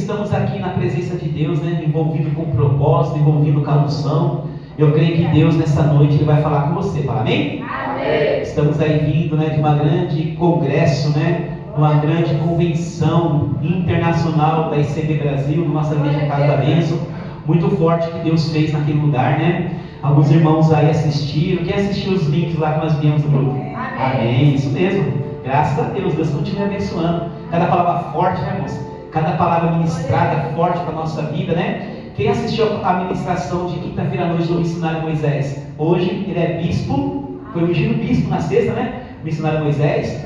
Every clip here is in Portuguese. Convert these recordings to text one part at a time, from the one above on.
estamos aqui na presença de Deus, né? Envolvido com propósito, envolvido com a unção. Eu creio que Deus nessa noite Ele vai falar com você, fala amém? Amém. Estamos aí vindo, né, de uma grande congresso, né? Uma grande convenção internacional da ICB Brasil, nossa igreja Casa da Bênção. Muito forte que Deus fez naquele lugar, né? Alguns irmãos aí assistiram. Quem assistiu os links lá que nós viemos no grupo? Amém. Isso mesmo. Graças a Deus. Deus continue abençoando. Cada palavra forte, né, irmãos? Cada palavra ministrada forte para a nossa vida, né? Quem assistiu a ministração de quinta-feira à noite do missionário Moisés? Hoje ele é bispo. Foi ungido bispo na sexta, né? O missionário Moisés.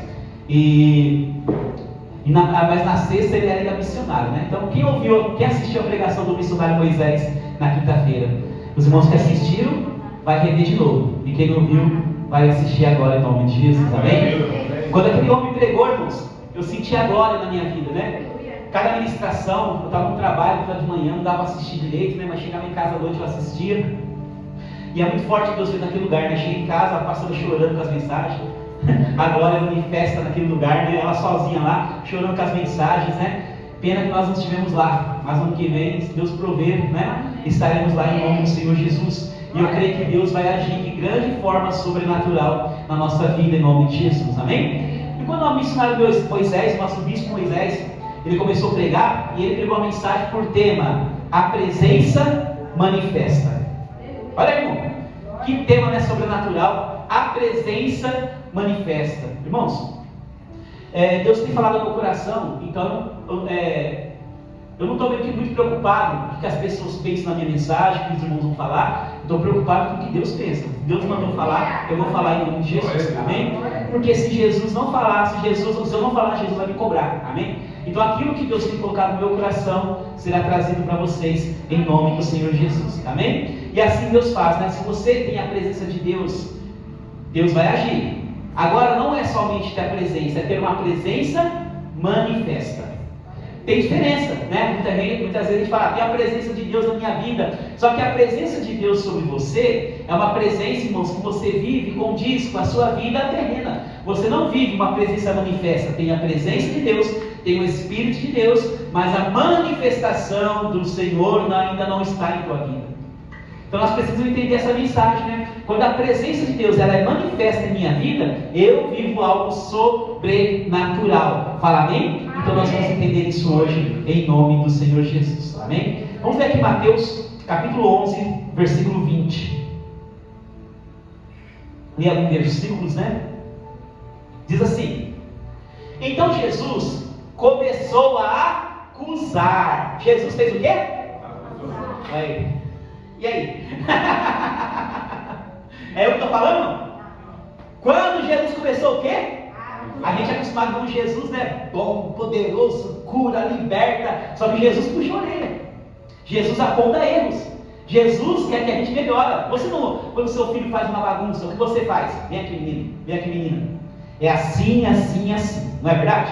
Mas na sexta ele era ainda missionário, né? Então quem assistiu a pregação do missionário Moisés na quinta-feira? Os irmãos que assistiram, vai rever de novo. E quem não viu, vai assistir agora em nome de Jesus, amém? Quando aquele homem pregou, irmãos, eu senti a glória na minha vida, né? Cada ministração, eu estava no trabalho, estava de manhã, não dava para assistir direito, né? Mas chegava em casa à noite, eu assistia. E é muito forte que Deus fez naquele lugar, né? Cheguei em casa, a pastora chorando com as mensagens. A glória manifesta naquele lugar, né? Ela sozinha lá, chorando com as mensagens, né? Pena que nós não estivemos lá, mas ano que vem, se Deus prover, né? Estaremos lá em nome do Senhor Jesus. E eu creio que Deus vai agir de grande forma sobrenatural na nossa vida em nome de Jesus, amém? E quando o missionário Moisés, nosso bispo Moisés, ele começou a pregar, e ele pregou uma mensagem por tema: a presença manifesta. Olha, irmão, que tema, né, sobrenatural? A presença manifesta. Irmãos, Deus tem falado no meu coração, então eu não estou muito preocupado com o que as pessoas pensam na minha mensagem, o que os irmãos vão falar. Estou preocupado com o que Deus pensa. Deus mandou falar, eu vou falar em nome de Jesus, amém? Porque se Jesus não falar, se eu não falar, Jesus vai me cobrar, amém? Então aquilo que Deus tem colocado no meu coração será trazido para vocês em nome do Senhor Jesus, amém? E assim Deus faz, né? Se você tem a presença de Deus, Deus vai agir. Agora não é somente ter a presença, é ter uma presença manifesta. Tem diferença, né? Muitas vezes a gente fala, tem a presença de Deus na minha vida. Só que a presença de Deus sobre você é uma presença, irmãos, que você vive e condiz com a sua vida terrena. Você não vive uma presença manifesta. Tem a presença de Deus, tem o Espírito de Deus, mas a manifestação do Senhor ainda não está em tua vida. Então nós precisamos entender essa mensagem, né? Quando a presença de Deus ela é manifesta em minha vida, eu vivo algo sobrenatural. Fala amém? Então nós vamos entender isso hoje em nome do Senhor Jesus. Amém? Vamos ver aqui Mateus capítulo 11, versículo 20. Lê alguns versículos, né? Diz assim: então Jesus começou a acusar. Jesus fez o quê? Aí. E aí? É eu que estou falando? Quando Jesus começou o quê? A gente é acostumado com Jesus, né? Bom, poderoso, cura, liberta. Só que Jesus puxa a orelha. Jesus aponta erros. Jesus quer que a gente melhore. Você não, quando seu filho faz uma bagunça, o que você faz? Vem aqui, menino. Vem aqui, menina. É assim, assim, assim. Não é verdade?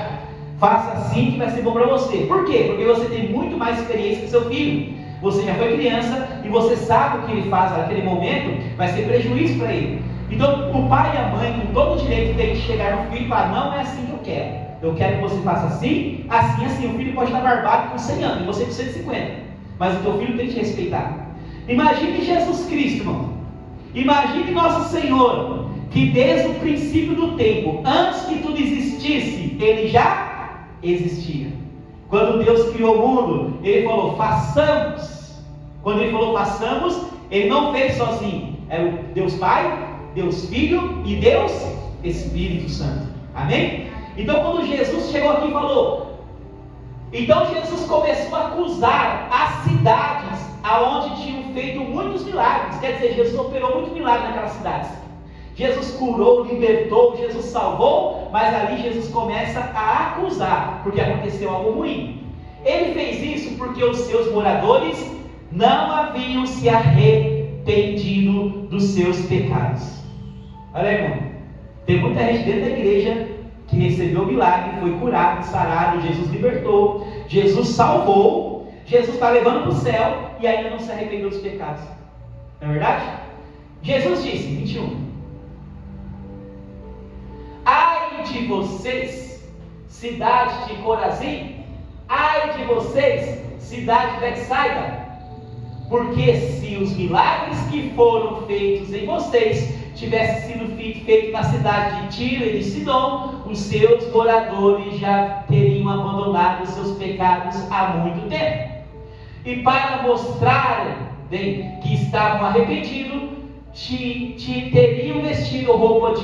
Faça assim que vai ser bom para você. Por quê? Porque você tem muito mais experiência que seu filho. Você já foi criança e você sabe o que ele faz naquele momento vai ser prejuízo para ele. Então o pai e a mãe com todo o direito tem que chegar no filho e falar: não é assim que eu quero. Eu quero que você faça assim, assim, assim. O filho pode estar barbado com 100 anos e você com 150. Mas o teu filho tem que te respeitar. Imagine Jesus Cristo, irmão. Imagine nosso Senhor, que desde o princípio do tempo, antes que tudo existisse, Ele já existia. Quando Deus criou o mundo, Ele falou, façamos. Quando Ele falou, façamos, Ele não fez sozinho. Era o Deus Pai, Deus Filho e Deus Espírito Santo. Amém? Então quando Jesus chegou aqui e falou, então Jesus começou a acusar as cidades aonde tinham feito muitos milagres. Quer dizer, Jesus operou muito milagre naquelas cidades. Jesus curou, libertou, Jesus salvou, mas ali Jesus começa a acusar, porque aconteceu algo ruim. Ele fez isso porque os seus moradores não haviam se arrependido dos seus pecados. Olha aí, irmão, tem muita gente dentro da igreja que recebeu o milagre, foi curado, sarado, Jesus libertou, Jesus salvou, Jesus está levando para o céu e ainda não se arrependeu dos pecados. Não é verdade? Jesus disse, 21, ai de vocês, cidade de Corazim, Ai de vocês, cidade de Betsaida, porque se os milagres que foram feitos em vocês tivessem sido feitos na cidade de Tiro e de Sidom, os seus moradores já teriam abandonado os seus pecados há muito tempo. E para mostrarem que estavam arrependidos, teriam vestido roupa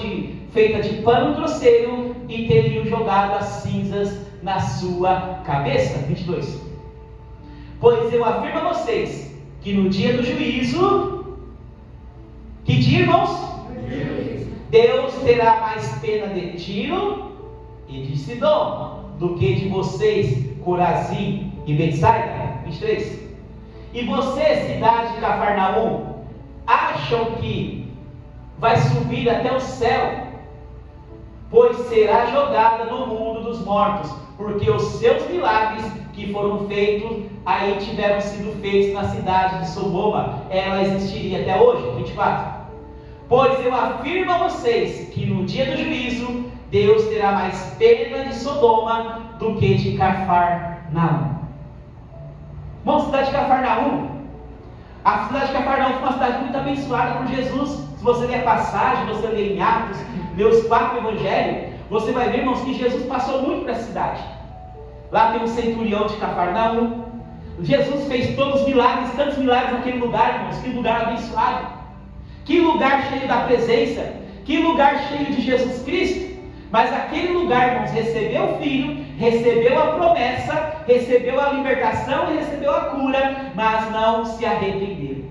feita de pano grosseiro e teriam jogado as cinzas na sua cabeça. 22. Pois eu afirmo a vocês que no dia do juízo, que dia, irmãos? Deus terá mais pena de Tiro e de Sidom do que de vocês, Corazim e Betsaida. 23. E você, cidade de Cafarnaum, acham que vai subir até o céu? Pois será jogada no mundo dos mortos, porque os seus milagres que foram feitos aí tiveram sido feitos na cidade de Sodoma. Ela existiria até hoje. 24. Pois eu afirmo a vocês que no dia do juízo, Deus terá mais pena de Sodoma do que de Cafarnaum. Irmão, cidade de Cafarnaum. A cidade de Cafarnaum foi uma cidade muito abençoada por Jesus. Se você ler a passagem, você ler em Atos, ler os 4 evangelhos, você vai ver, irmãos, que Jesus passou muito para a cidade. Lá tem um centurião de Cafarnaum. Jesus fez todos os milagres, tantos milagres naquele lugar, irmãos. Que lugar abençoado. Que lugar cheio da presença. Que lugar cheio de Jesus Cristo. Mas aquele lugar, irmãos, recebeu o Filho, recebeu a promessa, recebeu a libertação e recebeu a cura, mas não se arrependeram.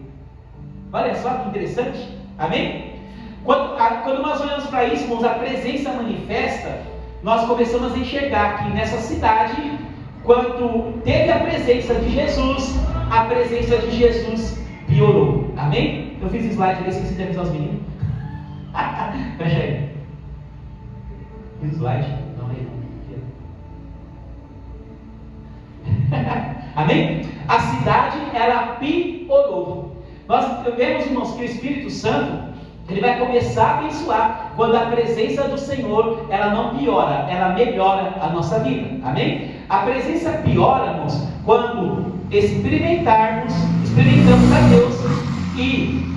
Olha só que interessante. Amém? Quando nós olhamos para isso, irmãos, a presença manifesta, nós começamos a enxergar que nessa cidade, quando teve a presença de Jesus, a presença de Jesus piorou. Amém? Eu fiz slide, eu esqueci de avisar os meninos. Fecha aí. Fiz slide. Não, aí não. Amém? A cidade, ela piorou. Nós vemos, irmãos, que o Espírito Santo, ele vai começar a abençoar quando a presença do Senhor, ela não piora, ela melhora a nossa vida. Amém? A presença piora, irmãos, quando experimentamos a Deus e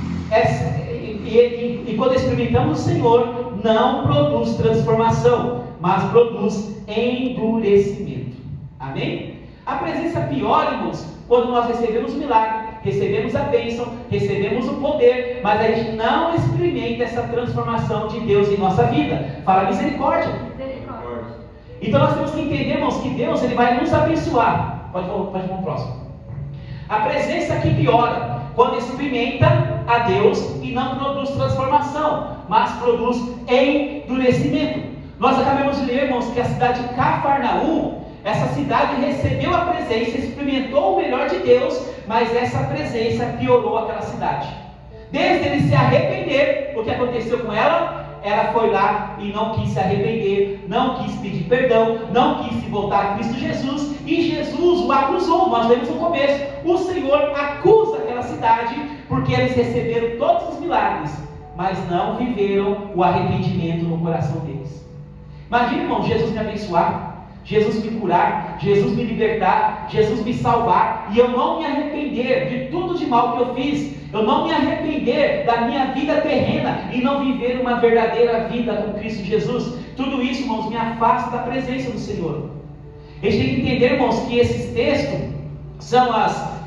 quando experimentamos o Senhor, não produz transformação, mas produz endurecimento. Amém? A presença piora, irmãos, quando nós recebemos o milagre, recebemos a bênção, recebemos o poder, mas a gente não experimenta essa transformação de Deus em nossa vida. Fala misericórdia. Misericórdia. Então nós temos que entender, irmãos, que Deus, ele vai nos abençoar. Pode ir para o próximo. A presença que piora quando experimenta a Deus e não produz transformação, mas produz endurecimento. Nós acabamos de ler, irmãos, que a cidade de Cafarnaum, essa cidade recebeu a presença, experimentou o melhor de Deus, mas essa presença piorou aquela cidade. Desde ele se arrepender, o que aconteceu com ela? Ela foi lá e não quis se arrepender, não quis pedir perdão, não quis se voltar a Cristo Jesus, e Jesus o acusou. Nós lemos no começo, o Senhor acusa aquela cidade, porque eles receberam todos os milagres, mas não viveram o arrependimento no coração deles. Imagina, irmão, Jesus me abençoar, Jesus me curar, Jesus me libertar, Jesus me salvar, e eu não me arrepender de tudo de mal que eu fiz, eu não me arrepender da minha vida terrena e não viver uma verdadeira vida com Cristo Jesus. Tudo isso, irmãos, me afasta da presença do Senhor. A gente tem que entender, irmãos, que esses textos são as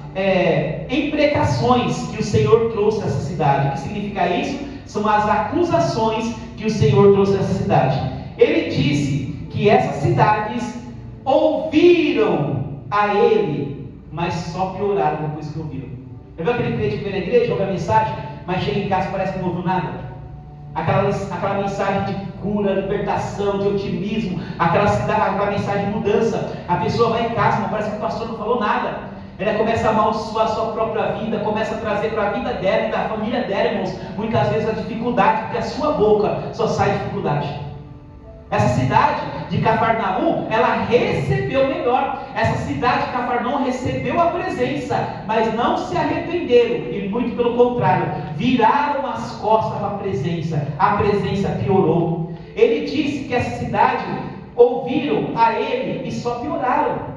imprecações que o Senhor trouxe a essa cidade. O que significa isso? São as acusações que o Senhor trouxe a essa cidade. Ele disse que essas cidades ouviram a ele, mas só pioraram depois que ouviram. Já viu aquele crente que vem na igreja, ouve a mensagem, mas chega em casa e parece que não ouviu nada? Aquela mensagem de cura, libertação, de otimismo, aquela mensagem de mudança. A pessoa vai em casa, mas parece que o pastor não falou nada. Ela começa a amaldiçoar a sua própria vida, começa a trazer para a vida dela e da família dela, irmãos, muitas vezes a dificuldade, porque a sua boca só sai dificuldade. Essa cidade de Cafarnaum, ela recebeu melhor. Essa cidade de Cafarnaum recebeu a presença, mas não se arrependeram, e muito pelo contrário, viraram as costas para a presença piorou. Ele disse que essa cidade ouviram a ele e só pioraram.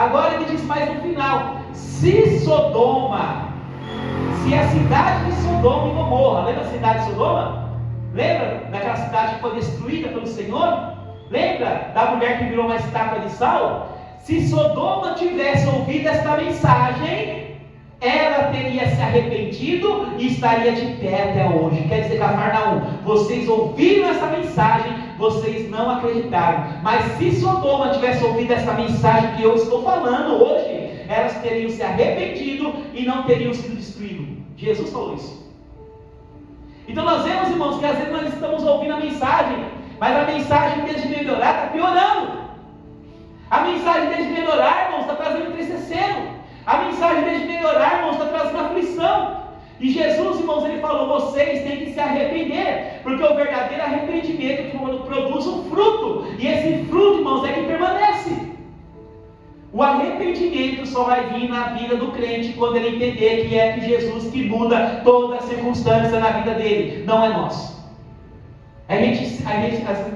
Agora ele diz mais no final: se a cidade de Sodoma e Gomorra, lembra a cidade de Sodoma? Lembra daquela cidade que foi destruída pelo Senhor? Lembra da mulher que virou uma estátua de sal? Se Sodoma tivesse ouvido esta mensagem, ela teria se arrependido e estaria de pé até hoje. Quer dizer, Cafarnaum, vocês ouviram essa mensagem, vocês não acreditaram. Mas se Sodoma tivesse ouvido essa mensagem que eu estou falando hoje, elas teriam se arrependido e não teriam sido destruídas. Jesus falou isso. Então nós vemos, irmãos, que às vezes nós estamos ouvindo a mensagem, mas a mensagem, em vez de melhorar, está piorando. A mensagem, em vez de melhorar, irmãos, está trazendo entristecer. A mensagem, em vez de melhorar, irmãos, está trazendo aflição. E Jesus, irmãos, ele falou: vocês têm que se arrepender, porque o verdadeiro arrependimento produz um fruto, e esse fruto, irmãos, é que permanece. O arrependimento só vai vir na vida do crente quando ele entender que é que Jesus que muda toda a circunstância na vida dele, não é nós. Às vezes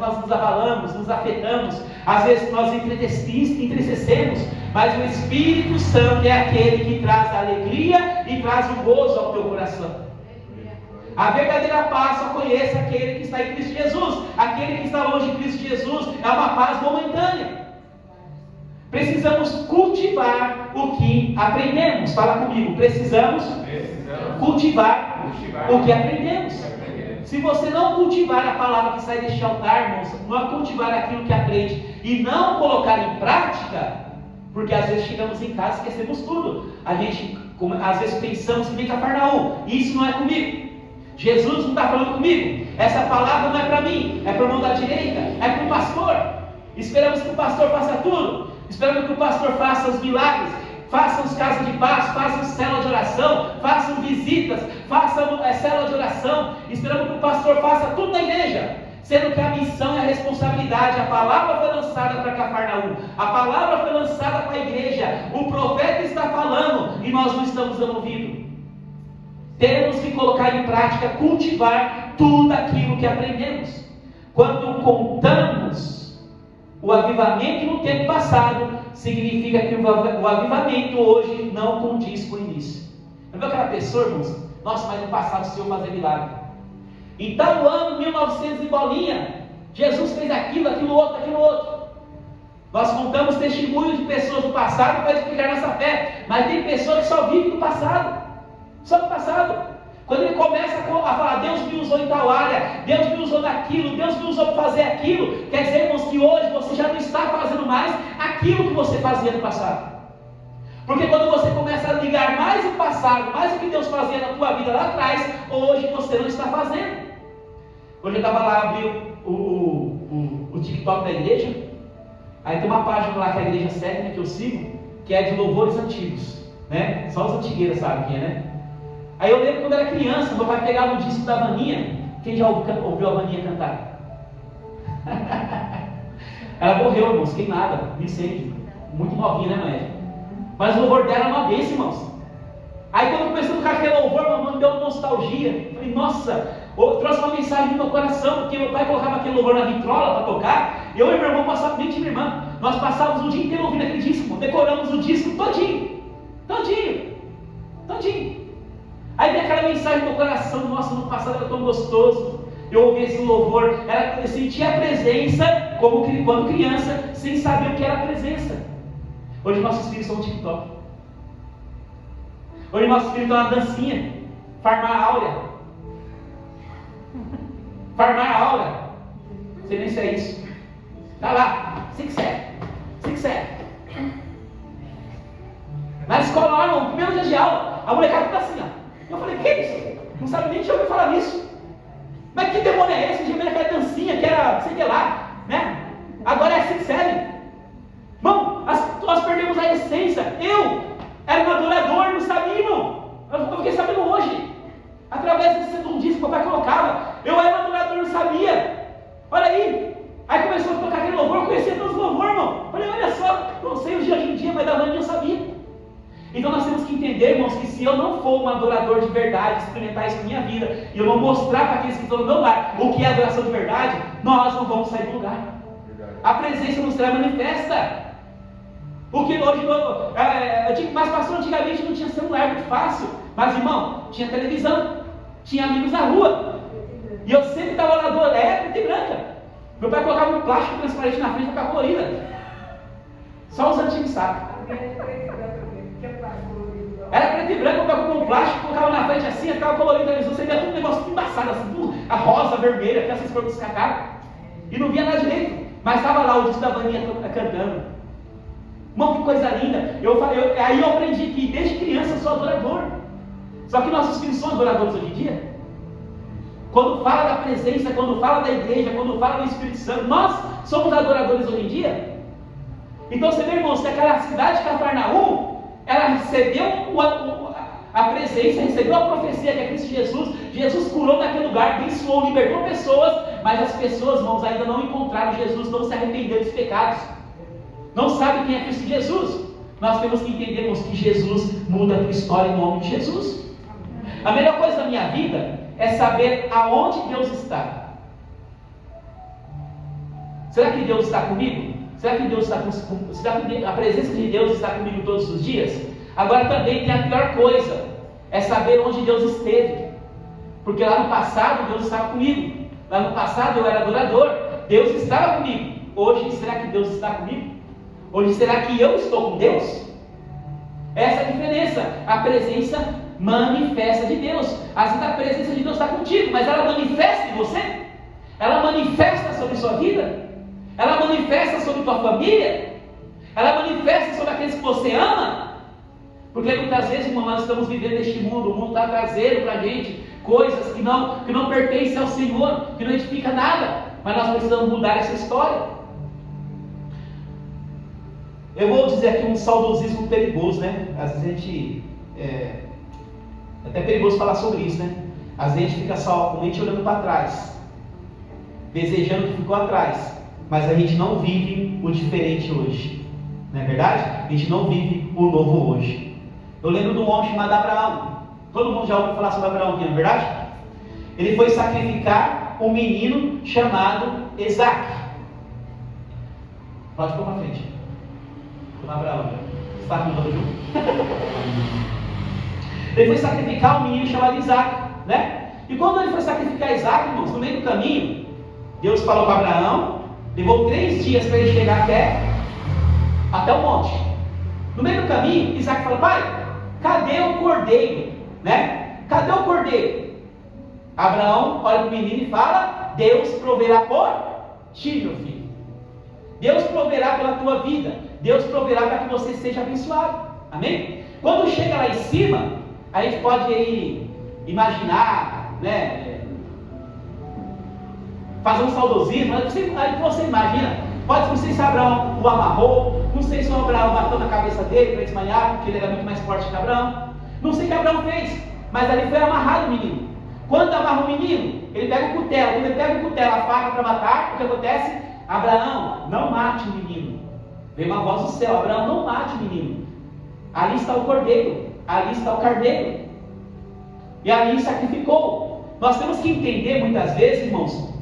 nós nos abalamos, nos afetamos, às vezes nós entristecemos, mas o Espírito Santo é aquele que traz a alegria e traz o gozo ao teu coração. A verdadeira paz só conhece aquele que está em Cristo Jesus. Aquele que está longe de Cristo Jesus é uma paz momentânea. Precisamos cultivar o que aprendemos. Fala comigo. Precisamos cultivar o que aprendemos. Se você não cultivar a palavra que sai deste altar, irmãos, não cultivar aquilo que aprende e não colocar em prática, porque às vezes chegamos em casa e esquecemos tudo. A gente, às vezes, pensamos que vem Cafarnaum. Isso não é comigo. Jesus não está falando comigo. Essa palavra não é para mim, é para o irmão da direita, é para o pastor. Esperamos que o pastor faça tudo. Esperamos que o pastor faça os milagres, faça os casas de paz, faça célula de oração, façam visitas, façam célula de oração. Esperamos que o pastor faça tudo na igreja, sendo que a missão e a responsabilidade, a palavra foi lançada para Cafarnaum, a palavra foi lançada para a igreja, o profeta está falando e nós não estamos dando ouvido. Temos que colocar em prática, cultivar tudo aquilo que aprendemos. Quando contamos o avivamento no tempo passado, significa que o avivamento hoje não condiz com o início. Não viu aquela pessoa, irmãos? Nossa, mas no passado o Senhor fazia milagre. Em tal ano, 1900 e bolinha, Jesus fez aquilo, aquilo outro. Nós contamos testemunhos de pessoas do passado para explicar nossa fé, mas tem pessoas que só vivem do passado. Só do passado. Quando ele começa a falar, Deus me usou em tal área, Deus me usou naquilo, Deus me usou para fazer aquilo, quer dizer, irmãos, que hoje você já não está fazendo mais aquilo que você fazia no passado. Porque quando você começa a ligar mais o passado, mais o que Deus fazia na tua vida lá atrás, hoje você não está fazendo. Hoje eu estava lá, abri o TikTok da igreja, aí tem uma página lá que a igreja segue, né, que eu sigo, que é de louvores antigos, né? Só os antigueiros sabem quem é, né? Aí eu lembro quando era criança, meu pai pegava o disco da Vaninha. Quem já ouviu a Vaninha cantar? Ela morreu, irmãos, queimada, no incêndio. Muito novinha, né, mãe? Mas o louvor dela era uma bênção, irmãos. Aí quando eu comecei a tocar aquele louvor, mamãe me deu uma nostalgia. Eu falei, nossa, trouxe uma mensagem no meu coração, porque meu pai colocava aquele louvor na vitrola para tocar. Eu e meu irmão passávamos, nem tinha minha irmã, nós passávamos o dia inteiro ouvindo aquele disco, decoramos o disco todinho. Aí vem aquela mensagem no meu coração, nossa, no passado era tão gostoso. Eu ouvi esse louvor, eu sentia a presença, como quando criança, sem saber o que era a presença. Hoje nossos filhos são no TikTok. Hoje nossos filhos estão na dancinha, farmar áurea. Farmar áurea. Não sei nem se é isso. Tá lá, 6-7. Na escola lá, no primeiro dia de aula, a molecada fica assim, ó. Eu falei, que é isso? Não sabe nem de ouvir falar nisso. Mas que demônio é esse? De aquela dancinha que era, sei lá, né? Agora é assim que serve. Irmão, nós perdemos a essência. Eu era um adorador, não sabia, irmão. Eu fiquei sabendo hoje. Através de um disco que o papai colocava. Eu era um adorador, não sabia. Olha aí. Aí começou a tocar aquele louvor, eu conhecia todos os louvores, irmão. Falei, olha só, não sei os dias de um dia, mas da manhã eu sabia. Então nós temos que entender, irmãos, que se eu não for um adorador de verdade, experimentar isso na minha vida, e eu não mostrar para aqueles que estão no meu lar o que é adoração de verdade, nós não vamos sair do lugar. A presença nos traz manifesta. O que hoje, mas pastor, antigamente não tinha celular muito fácil. Mas irmão, tinha televisão, tinha amigos na rua. E eu sempre estava lá do preta e branca. Meu pai colocava um plástico transparente na frente para ficar colorida. Só os antigos sabem. Era preto e branco, eu colocava um plástico, colocava na frente assim, ficava colorido. Você via tudo um negócio embaçado, assim, tudo, a rosa, a vermelha, essas cores descacadas. E não via nada direito. Mas estava lá o disco da Vaninha cantando. Irmão, que coisa linda. Aí eu aprendi que desde criança eu sou adorador. Só que nossos filhos são adoradores hoje em dia. Quando fala da presença, quando fala da igreja, quando fala do Espírito Santo, nós somos adoradores hoje em dia. Então você vê, irmãos, que aquela cidade de Cafarnaum, ela recebeu a presença, recebeu a profecia que é Cristo Jesus. Jesus curou naquele lugar, abençoou, libertou pessoas, mas as pessoas, irmãos, ainda não encontraram Jesus, não se arrependeram dos pecados, não sabem quem é Cristo Jesus. Nós temos que entender, irmãos, que Jesus muda a tua história em nome de Jesus. A melhor coisa da minha vida é saber aonde Deus está. Será que Deus está comigo? Será que a presença de Deus está comigo todos os dias? Agora também tem a pior coisa, é saber onde Deus esteve. Porque lá no passado Deus estava comigo. Lá no passado eu era adorador, Deus estava comigo. Hoje, será que Deus está comigo? Hoje, será que eu estou com Deus? Essa é a diferença. A presença manifesta de Deus. Às vezes a presença de Deus está contigo, mas ela manifesta em você? Ela manifesta sobre sua vida? Ela manifesta sobre tua família? Ela manifesta sobre aqueles que você ama? Porque muitas vezes, irmão, nós estamos vivendo neste mundo, o mundo está trazendo para a gente coisas que não pertencem ao Senhor, que não edifica nada, mas nós precisamos mudar essa história. Eu vou dizer aqui um saudosismo perigoso, né? Às vezes a gente, é até perigoso falar sobre isso, né? Às vezes a gente fica só com a mente olhando para trás, desejando o que ficou atrás, mas a gente não vive o diferente hoje, não é verdade? A gente não vive o novo hoje. Eu lembro de um homem chamado Abraão. Todo mundo já ouviu falar sobre Abraão aqui, não é verdade? Ele foi sacrificar um menino chamado Isaac. Pode pôr para frente. Abraão, você está com o junto? Ele foi sacrificar um menino chamado Isaac, né? E quando ele foi sacrificar Isaac, irmãos, no meio do caminho, Deus falou para Abraão, levou 3 dias para ele chegar até o monte. No meio do caminho, Isaac falou: pai, cadê o cordeiro? Né? Cadê o cordeiro? Abraão olha para o menino e fala: Deus proverá por ti, meu filho. Deus proverá pela tua vida. Deus proverá para que você seja abençoado. Amém? Quando chega lá em cima, a gente pode aí imaginar, né? Fazer um saudosismo. Aí você imagina, não sei se Abraão o amarrou, não sei se o Abraão bateu na cabeça dele para desmaiar, porque ele era muito mais forte que Abraão. Não sei o que Abraão fez, mas ali foi amarrado o menino. Quando amarra o menino, ele pega o cutelo. Quando ele pega o cutelo, a faca para matar, o que acontece? Abraão, não mate o menino. Veio uma voz do céu: Abraão, não mate o menino. Ali está o cordeiro, ali está o carneiro. E ali sacrificou. Nós temos que entender muitas vezes, irmãos,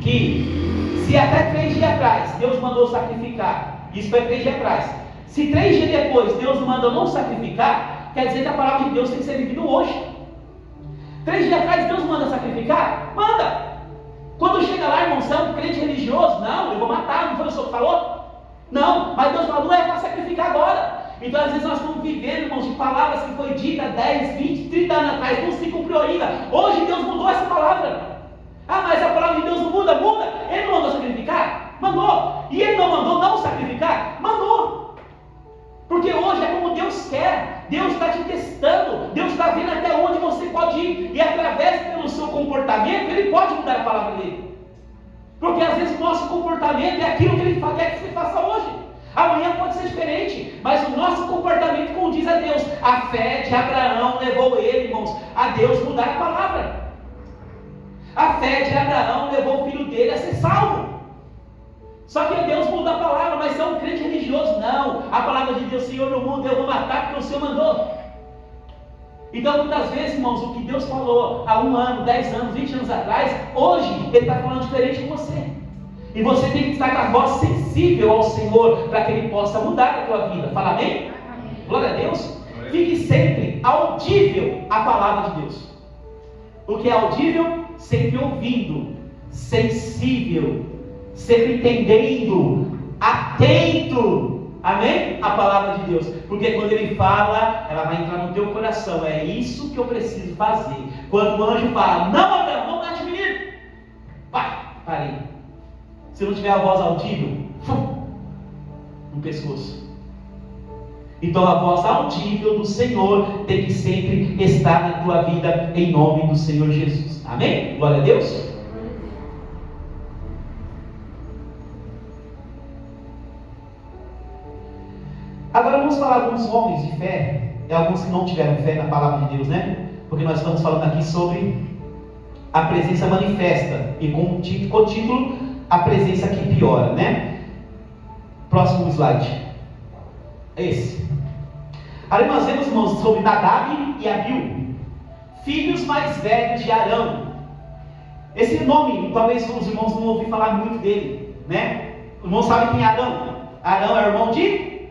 que se até 3 dias atrás Deus mandou sacrificar, isso foi 3 dias atrás, se 3 dias depois Deus manda não sacrificar, quer dizer que a palavra de Deus tem que ser vivida hoje. 3 dias atrás Deus manda sacrificar? Manda! Quando chega lá, irmão, você é um crente religioso? Não, eu vou matar, não foi o senhor que falou? Não, mas Deus falou: não é para sacrificar agora. Então às vezes nós estamos vivendo, irmãos, de palavras que foi dita 10, 20, 30 anos atrás, não se cumpriu ainda. Hoje Deus mudou essa palavra. Ah, mas a palavra de Deus não muda? Muda. Ele não mandou sacrificar? Mandou. E ele não mandou não sacrificar? Mandou. Porque hoje é como Deus quer. Deus está te testando. Deus está vendo até onde você pode ir. E através pelo seu comportamento, Ele pode mudar a palavra dele. Porque às vezes o nosso comportamento é aquilo que Ele quer que você faça hoje. Amanhã pode ser diferente, mas o nosso comportamento condiz a Deus. A fé de Abraão levou ele, irmãos, a Deus mudar a palavra. A fé de Abraão levou o filho dele a ser salvo. Só que Deus muda a palavra, mas é um crente religioso. Não, a palavra de Deus: Senhor, no mundo eu vou matar porque o Senhor mandou. Então muitas vezes, irmãos, o que Deus falou há 1 ano, 10 anos, 20 anos atrás, hoje Ele está falando diferente com você. E você tem que estar com a voz sensível ao Senhor, para que Ele possa mudar a tua vida. Fala amém? Glória a Deus. Fique sempre audível à palavra de Deus. O que é audível? Sempre ouvindo, sensível, sempre entendendo, atento, amém? A palavra de Deus, porque quando Ele fala, ela vai entrar no teu coração. É isso que eu preciso fazer. Quando o anjo fala, não, Abraão, não mate menino, parei. Se não tiver a voz audível, no pescoço. Então a voz audível do Senhor tem que sempre estar na tua vida, em nome do Senhor Jesus. Amém? Glória a Deus. Agora vamos falar de alguns homens de fé, e alguns que não tiveram fé na palavra de Deus, né? Porque nós estamos falando aqui sobre a presença manifesta, e com o título, a presença que piora, né? Próximo slide. Esse. Ali nós vemos, irmãos, sobre Nadab e Abiú, filhos mais velhos de Arão. Esse nome, talvez os irmãos não ouviram falar muito dele, né? Os irmãos sabem quem é Arão. Arão é irmão de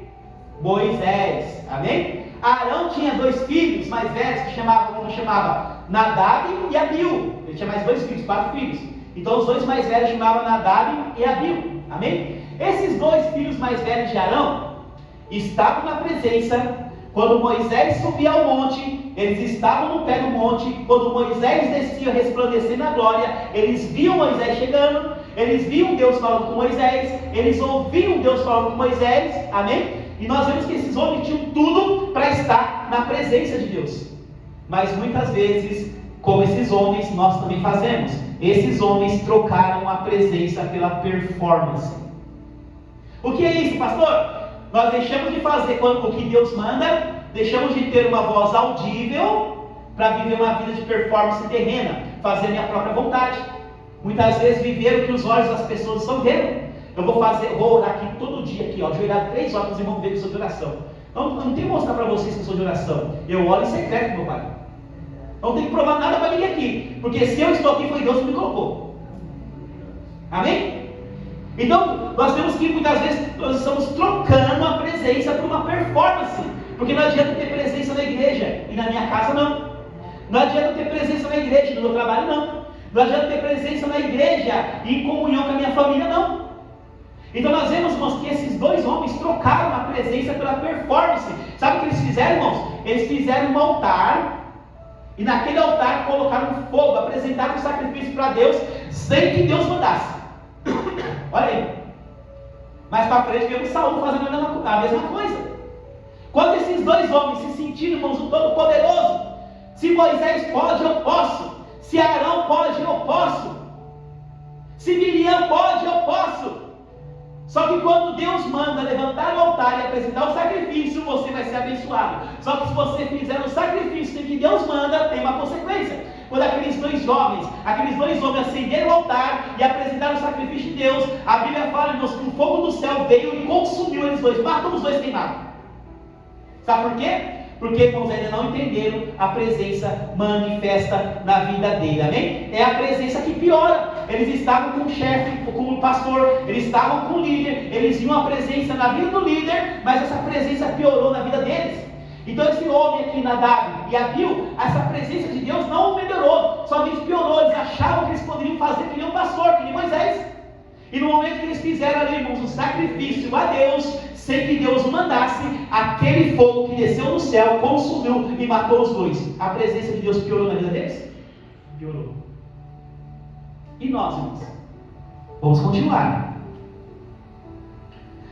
Moisés, amém? Arão tinha 2 filhos mais velhos, que chamava Nadab e Abiú. Ele tinha mais 2 filhos, 4 filhos. Então os 2 mais velhos chamavam Nadab e Abiú, amém? Esses 2 filhos mais velhos de Arão estavam na presença. Quando Moisés subia ao monte, eles estavam no pé do monte. Quando Moisés descia resplandecendo a glória, eles viam Moisés chegando, eles viam Deus falando com Moisés, eles ouviam Deus falando com Moisés, amém? E nós vemos que esses homens tinham tudo para estar na presença de Deus. Mas muitas vezes, como esses homens, nós também fazemos. Esses homens trocaram a presença pela performance. O que é isso, pastor? Nós deixamos de fazer o que Deus manda, deixamos de ter uma voz audível para viver uma vida de performance terrena, fazer a minha própria vontade. Muitas vezes viver o que os olhos das pessoas estão vendo. Eu vou orar aqui todo dia, aqui, ajoelhado 3 horas, vocês vão ver que eu sou de oração. Eu não tenho que mostrar para vocês que eu sou de oração. Eu oro em secreto, meu Pai. Não tenho que provar nada para ninguém aqui, porque se eu estou aqui foi Deus que me colocou. Amém? Então, nós temos que, muitas vezes, nós estamos trocando a presença por uma performance. Porque não adianta ter presença na igreja e na minha casa não. Não adianta ter presença na igreja e no meu trabalho não. Não adianta ter presença na igreja e em comunhão com a minha família não. Então nós vemos, irmãos, que esses 2 homens trocaram a presença pela performance. Sabe o que eles fizeram, irmãos? Eles fizeram um altar. E naquele altar colocaram fogo, apresentaram um sacrifício para Deus, sem que Deus mandasse. Olha aí. Mais para frente vemos Saul fazendo a mesma coisa. Quando esses 2 homens se sentiram, irmãos, o Todo-Poderoso, se Moisés pode, eu posso. Se Arão pode, eu posso. Se Miriam pode, eu posso. Só que quando Deus manda levantar o altar e apresentar o sacrifício, você vai ser abençoado. Só que se você fizer o sacrifício que Deus manda, tem uma consequência. Quando aqueles 2 homens acenderam o altar e apresentaram o sacrifício de Deus, a Bíblia fala, irmãos, que o fogo do céu veio e consumiu eles 2, matou os 2 queimados. Sabe por quê? Porque, irmãos, ainda não entenderam a presença manifesta na vida dele, amém? É a presença que piora. Eles estavam com o chefe, com o pastor, eles estavam com o líder, eles viam a presença na vida do líder, mas essa presença piorou na vida deles. Então esse homem aqui, Nadab e Abiú, essa presença de Deus não melhorou, somente piorou. Eles achavam que eles poderiam fazer que nem um pastor, que nem Moisés. E no momento que eles fizeram ali, irmãos, um sacrifício a Deus, sem que Deus o mandasse, aquele fogo que desceu do céu, consumiu e matou os 2. A presença de Deus piorou na vida deles? Piorou. E nós, irmãos? Vamos continuar.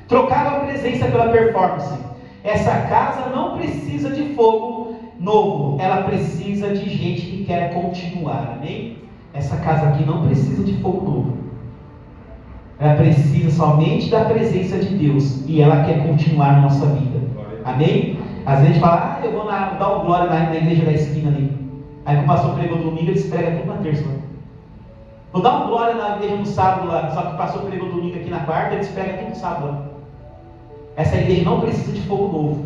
Trocaram a presença pela performance. Essa casa não precisa de fogo novo, ela precisa de gente que quer continuar, amém? Essa casa aqui não precisa de fogo novo, ela precisa somente da presença de Deus, e ela quer continuar na nossa vida, amém? Às vezes a gente fala, eu vou dar um glória na igreja da esquina ali, aí como o pastor pregou domingo, eles pregam tudo na terça, né? Vou dar um glória na igreja no sábado lá, só que o pastor pregou domingo aqui na quarta, eles pregam tudo no sábado lá. Essa igreja não precisa de fogo novo,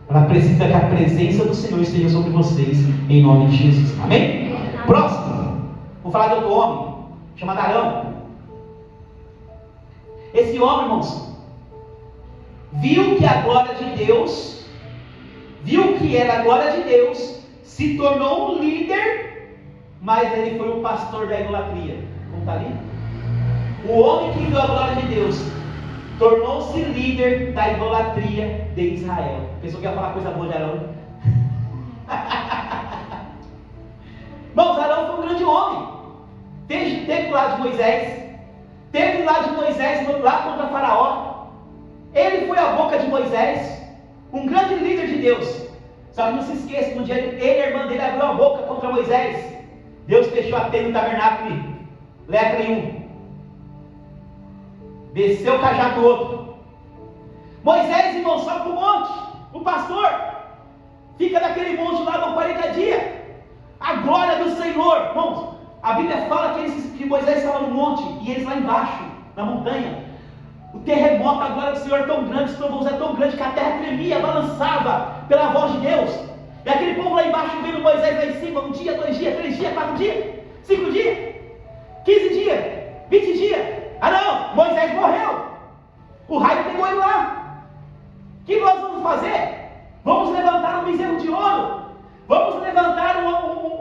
ela precisa que a presença do Senhor esteja sobre vocês, em nome de Jesus, amém? Próximo, vou falar de outro homem, chamado Arão. Esse homem, irmãos, viu que a glória de Deus, viu que era a glória de Deus, se tornou um líder, mas ele foi o pastor da idolatria. Como está ali? O homem que viu a glória de Deus tornou-se líder da idolatria de Israel. Pensou que ia falar coisa boa de Arão? Irmãos, Arão foi um grande homem. Teve do lado de Moisés. Teve do lado de Moisés lá contra Faraó. Ele foi a boca de Moisés. Um grande líder de Deus. Só que não se esqueça, no dia ele e a irmã dele abriu a boca contra Moisés. Deus fechou a tenda no tabernáculo. Lepra em um. Desceu o cajado do outro. Moisés, irmão, sobe para o monte. O pastor fica naquele monte lá por 40 dias. A glória do Senhor, irmãos, a Bíblia fala que Moisés estava no monte e eles lá embaixo, na montanha. O terremoto, a glória do Senhor é tão grande, os trovões é tão grande que a terra tremia, balançava pela voz de Deus. E aquele povo lá embaixo vendo Moisés lá em cima, 1 dia, 2 dias, 3 dias, 4 dias, 5 dias, 15 dias, 20 dias. Ah não, Moisés morreu. O raio pegou ele lá. O que nós vamos fazer? Vamos levantar um bezerro de ouro. Vamos levantar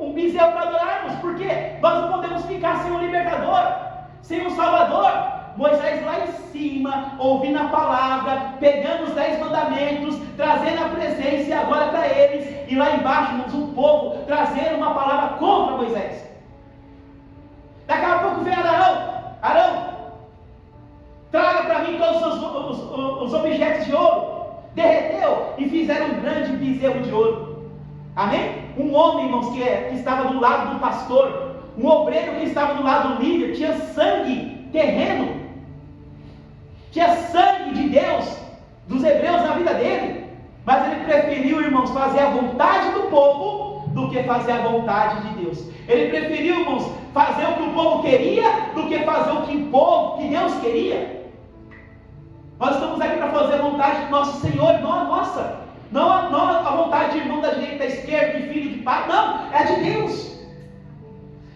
um bezerro para adorarmos. Por quê? Nós não podemos ficar sem um libertador, sem um salvador. Moisés lá em cima, ouvindo a palavra, pegando os 10 mandamentos, trazendo a presença e a glória para eles. E lá embaixo, irmãos, um povo trazendo uma palavra contra Moisés. Daqui a pouco vem Arão, traga para mim todos os objetos de ouro. Derreteu e fizeram um grande bezerro de ouro. Amém? Um homem, irmãos, que estava do lado do pastor, um obreiro que estava do lado do líder, tinha sangue terreno, tinha sangue de Deus, dos hebreus na vida dele, mas ele preferiu, irmãos, fazer a vontade do povo do que fazer a vontade de Deus. Ele preferiu, irmãos, fazer o que o povo queria do que fazer o que Deus queria. Nós estamos aqui para fazer a vontade do nosso Senhor, não a nossa. Não a vontade de irmão da direita, da esquerda, de filho, de pai. Não, é a de Deus.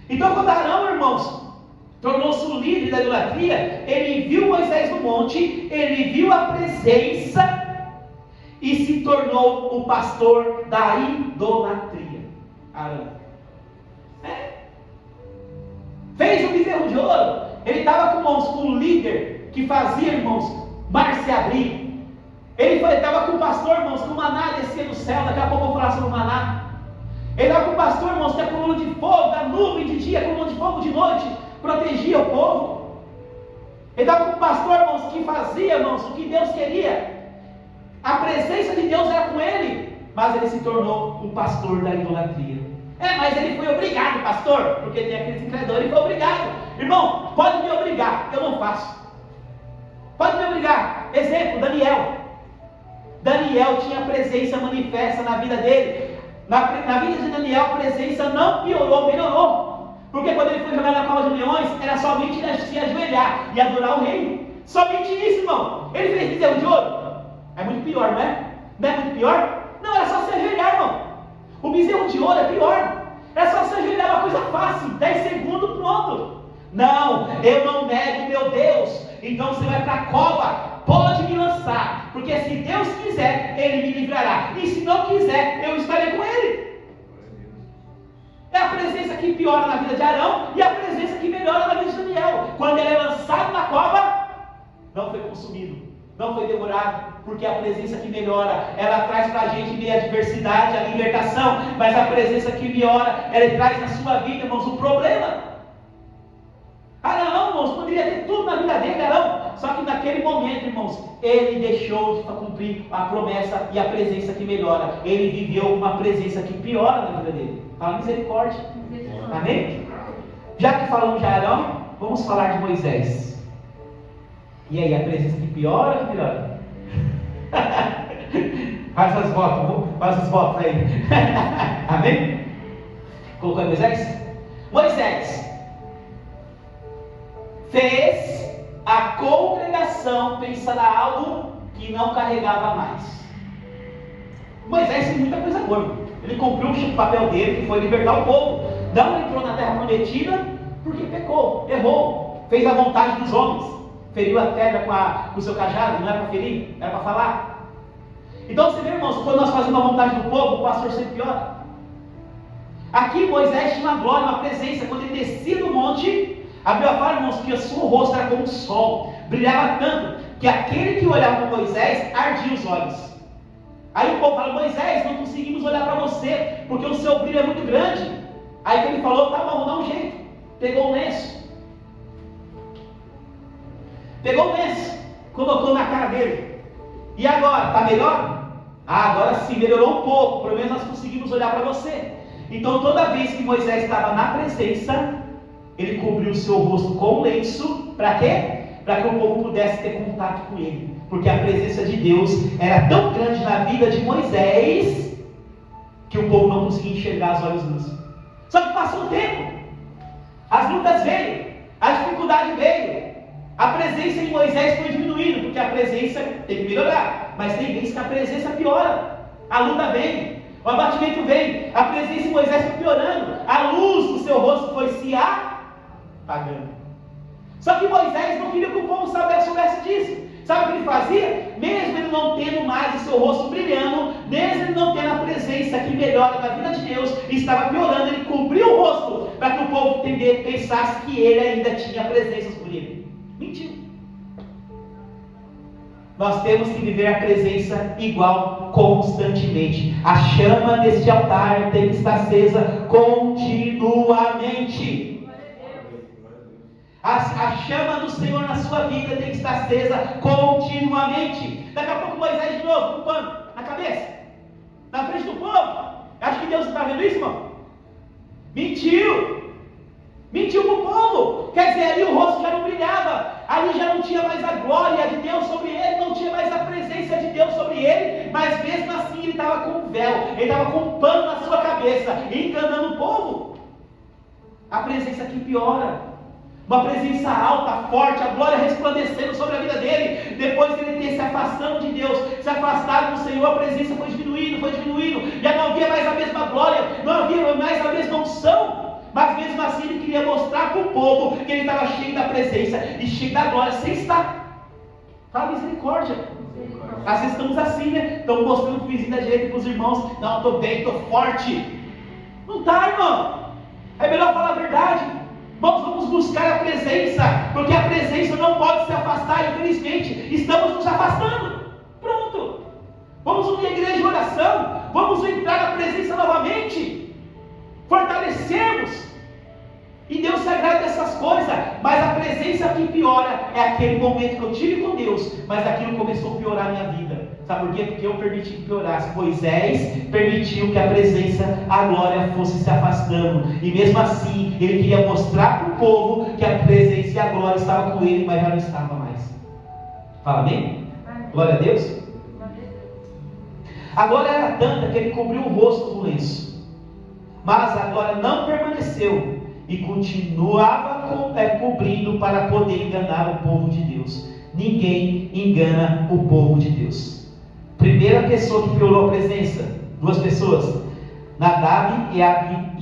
Então quando Arão, irmãos, tornou-se o líder da idolatria, ele viu Moisés no monte, ele viu a presença e se tornou o pastor da idolatria. Arão. Fez um bezerro de ouro. Ele estava com um líder que fazia, irmãos, mar se abrir. Ele estava com o pastor, irmãos, que o maná descia do céu. Daqui a pouco eu vou falar sobre o maná. Ele estava com o pastor, irmãos, que a coluna de fogo, da nuvem de dia, a coluna de fogo de noite, protegia o povo. Ele estava com o pastor, irmãos, que fazia, irmãos, o que Deus queria. A presença de Deus era com ele, mas ele se tornou o pastor da idolatria. Mas ele foi obrigado, pastor, porque tem aqueles incrédulos, ele foi obrigado. Irmão, pode me obrigar, eu não faço. Pode me obrigar. Exemplo, Daniel. Daniel tinha presença manifesta na vida dele. Na vida de Daniel, a presença não piorou, melhorou. Porque quando ele foi jogar na cova de leões, era somente se ajoelhar e adorar o reino. Somente isso, irmão. Ele fez bezerro de ouro. É muito pior, não é? Não é muito pior? Não, era só se ajoelhar, irmão. O bezerro de ouro é pior. É só se ajoelhar, uma coisa fácil. 10 segundos, pronto. Não, eu não nego meu Deus. Então você vai para a cova. Pode me lançar, porque se Deus quiser, Ele me livrará, e se não quiser, eu estarei com Ele. É a presença que piora na vida de Arão e a presença que melhora na vida de Daniel. Quando ele é lançado na cova, não foi consumido, não foi devorado, porque a presença que melhora, ela traz para a gente meio a adversidade, a libertação, mas a presença que melhora, ela traz na sua vida, irmãos, um problema. Arão, irmãos, poderia ter tudo na vida dele, Arão. Só que naquele momento, irmãos, ele deixou de cumprir a promessa e a presença que melhora. Ele viveu uma presença que piora na vida dele. Fala misericórdia. Amém? Já que falamos de Arão, vamos falar de Moisés. E aí, a presença que piora ou que melhora? Faz as votos aí. Amém? Colocou aí Moisés? Moisés fez a congregação pensar em algo que não carregava mais. Moisés fez muita coisa boa. Ele cumpriu o papel dele, que foi libertar o povo. Não entrou na terra prometida porque pecou, errou, fez a vontade dos homens. feriu a pedra com o seu cajado, não era para ferir, era para falar. Então você vê, irmãos, quando nós fazemos a vontade do povo, o pastor sempre piora. Aqui Moisés tinha uma glória, uma presença, quando ele descia do monte, a Bíblia fala, irmãos, que o seu rosto era como o sol, brilhava tanto, que aquele que olhava para Moisés ardia os olhos. Aí o povo fala, Moisés, não conseguimos olhar para você, porque o seu brilho é muito grande. Aí ele falou, tá bom, vou dar um jeito. Pegou o lenço, colocou na cara dele. E agora, está melhor? Agora sim, melhorou um pouco, pelo menos nós conseguimos olhar para você. Então toda vez que Moisés estava na presença, ele cobriu o seu rosto com o lenço, para quê? Para que o povo pudesse ter contato com ele, porque a presença de Deus era tão grande na vida de Moisés, que o povo não conseguia enxergar os olhos nus. Só que passou o tempo, as lutas veio, a dificuldade veio, a presença de Moisés foi diminuindo, porque a presença tem que melhorar, mas tem vezes que a presença piora, a luta vem, o abatimento vem, a presença de Moisés foi piorando, a luz do seu rosto foi se apagando. Só que Moisés não queria que o povo soubesse disso. Sabe o que ele fazia? Mesmo ele não tendo mais o seu rosto brilhando, mesmo ele não tendo a presença que melhora na vida de Deus, estava piorando, ele cobriu o rosto, para que o povo pensasse que ele ainda tinha presença sobre ele. Mentiu. Nós temos que viver a presença igual constantemente. A chama deste altar tem que estar acesa continuamente. A chama do Senhor na sua vida tem que estar acesa continuamente. Daqui a pouco Moisés de novo, com um pano na cabeça, na frente do povo. Acho que Deus está vendo isso, irmão? Mentiu para o povo. Quer dizer, ali o rosto já não brilhava, ali já não tinha mais a glória de Deus sobre ele, não tinha mais a presença de Deus sobre ele, mas mesmo assim ele estava com um véu, ele estava com um pano na sua cabeça, enganando o povo. A presença que piora. Uma presença alta, forte, a glória resplandecendo sobre a vida dele. Depois dele ter se afastando de Deus, se afastado do Senhor, a presença foi diminuindo. Já não havia mais a mesma glória, não havia mais a mesma unção. Mas mesmo assim ele queria mostrar para o povo que ele estava cheio da presença e cheio da glória, sem estar. Fala misericórdia. Às vezes estamos assim, né? Estamos mostrando o vizinho da direita para os irmãos. Não, estou bem, estou forte. Não está, irmão. É melhor falar a verdade. Vamos buscar a presença, porque a presença não pode se afastar, infelizmente, estamos nos afastando. Pronto. Vamos unir a igreja de oração, vamos entrar na presença novamente, fortalecermos, e Deus se agrada dessas coisas, mas a presença que piora é aquele momento que eu tive com Deus, mas aquilo começou a piorar a minha vida. Sabe por quê? Porque eu permiti que piorasse. Moisés permitiu que a presença, a glória fosse se afastando, e mesmo assim ele queria mostrar para o povo que a presença e a glória estavam com ele, mas já não estava mais. Fala amém? Glória a Deus. A glória era tanta que ele cobriu o rosto com o lenço, mas a glória não permaneceu e continuava cobrindo para poder enganar o povo de Deus. Ninguém engana o povo de Deus. Primeira pessoa que piorou a presença, duas pessoas, Nadab e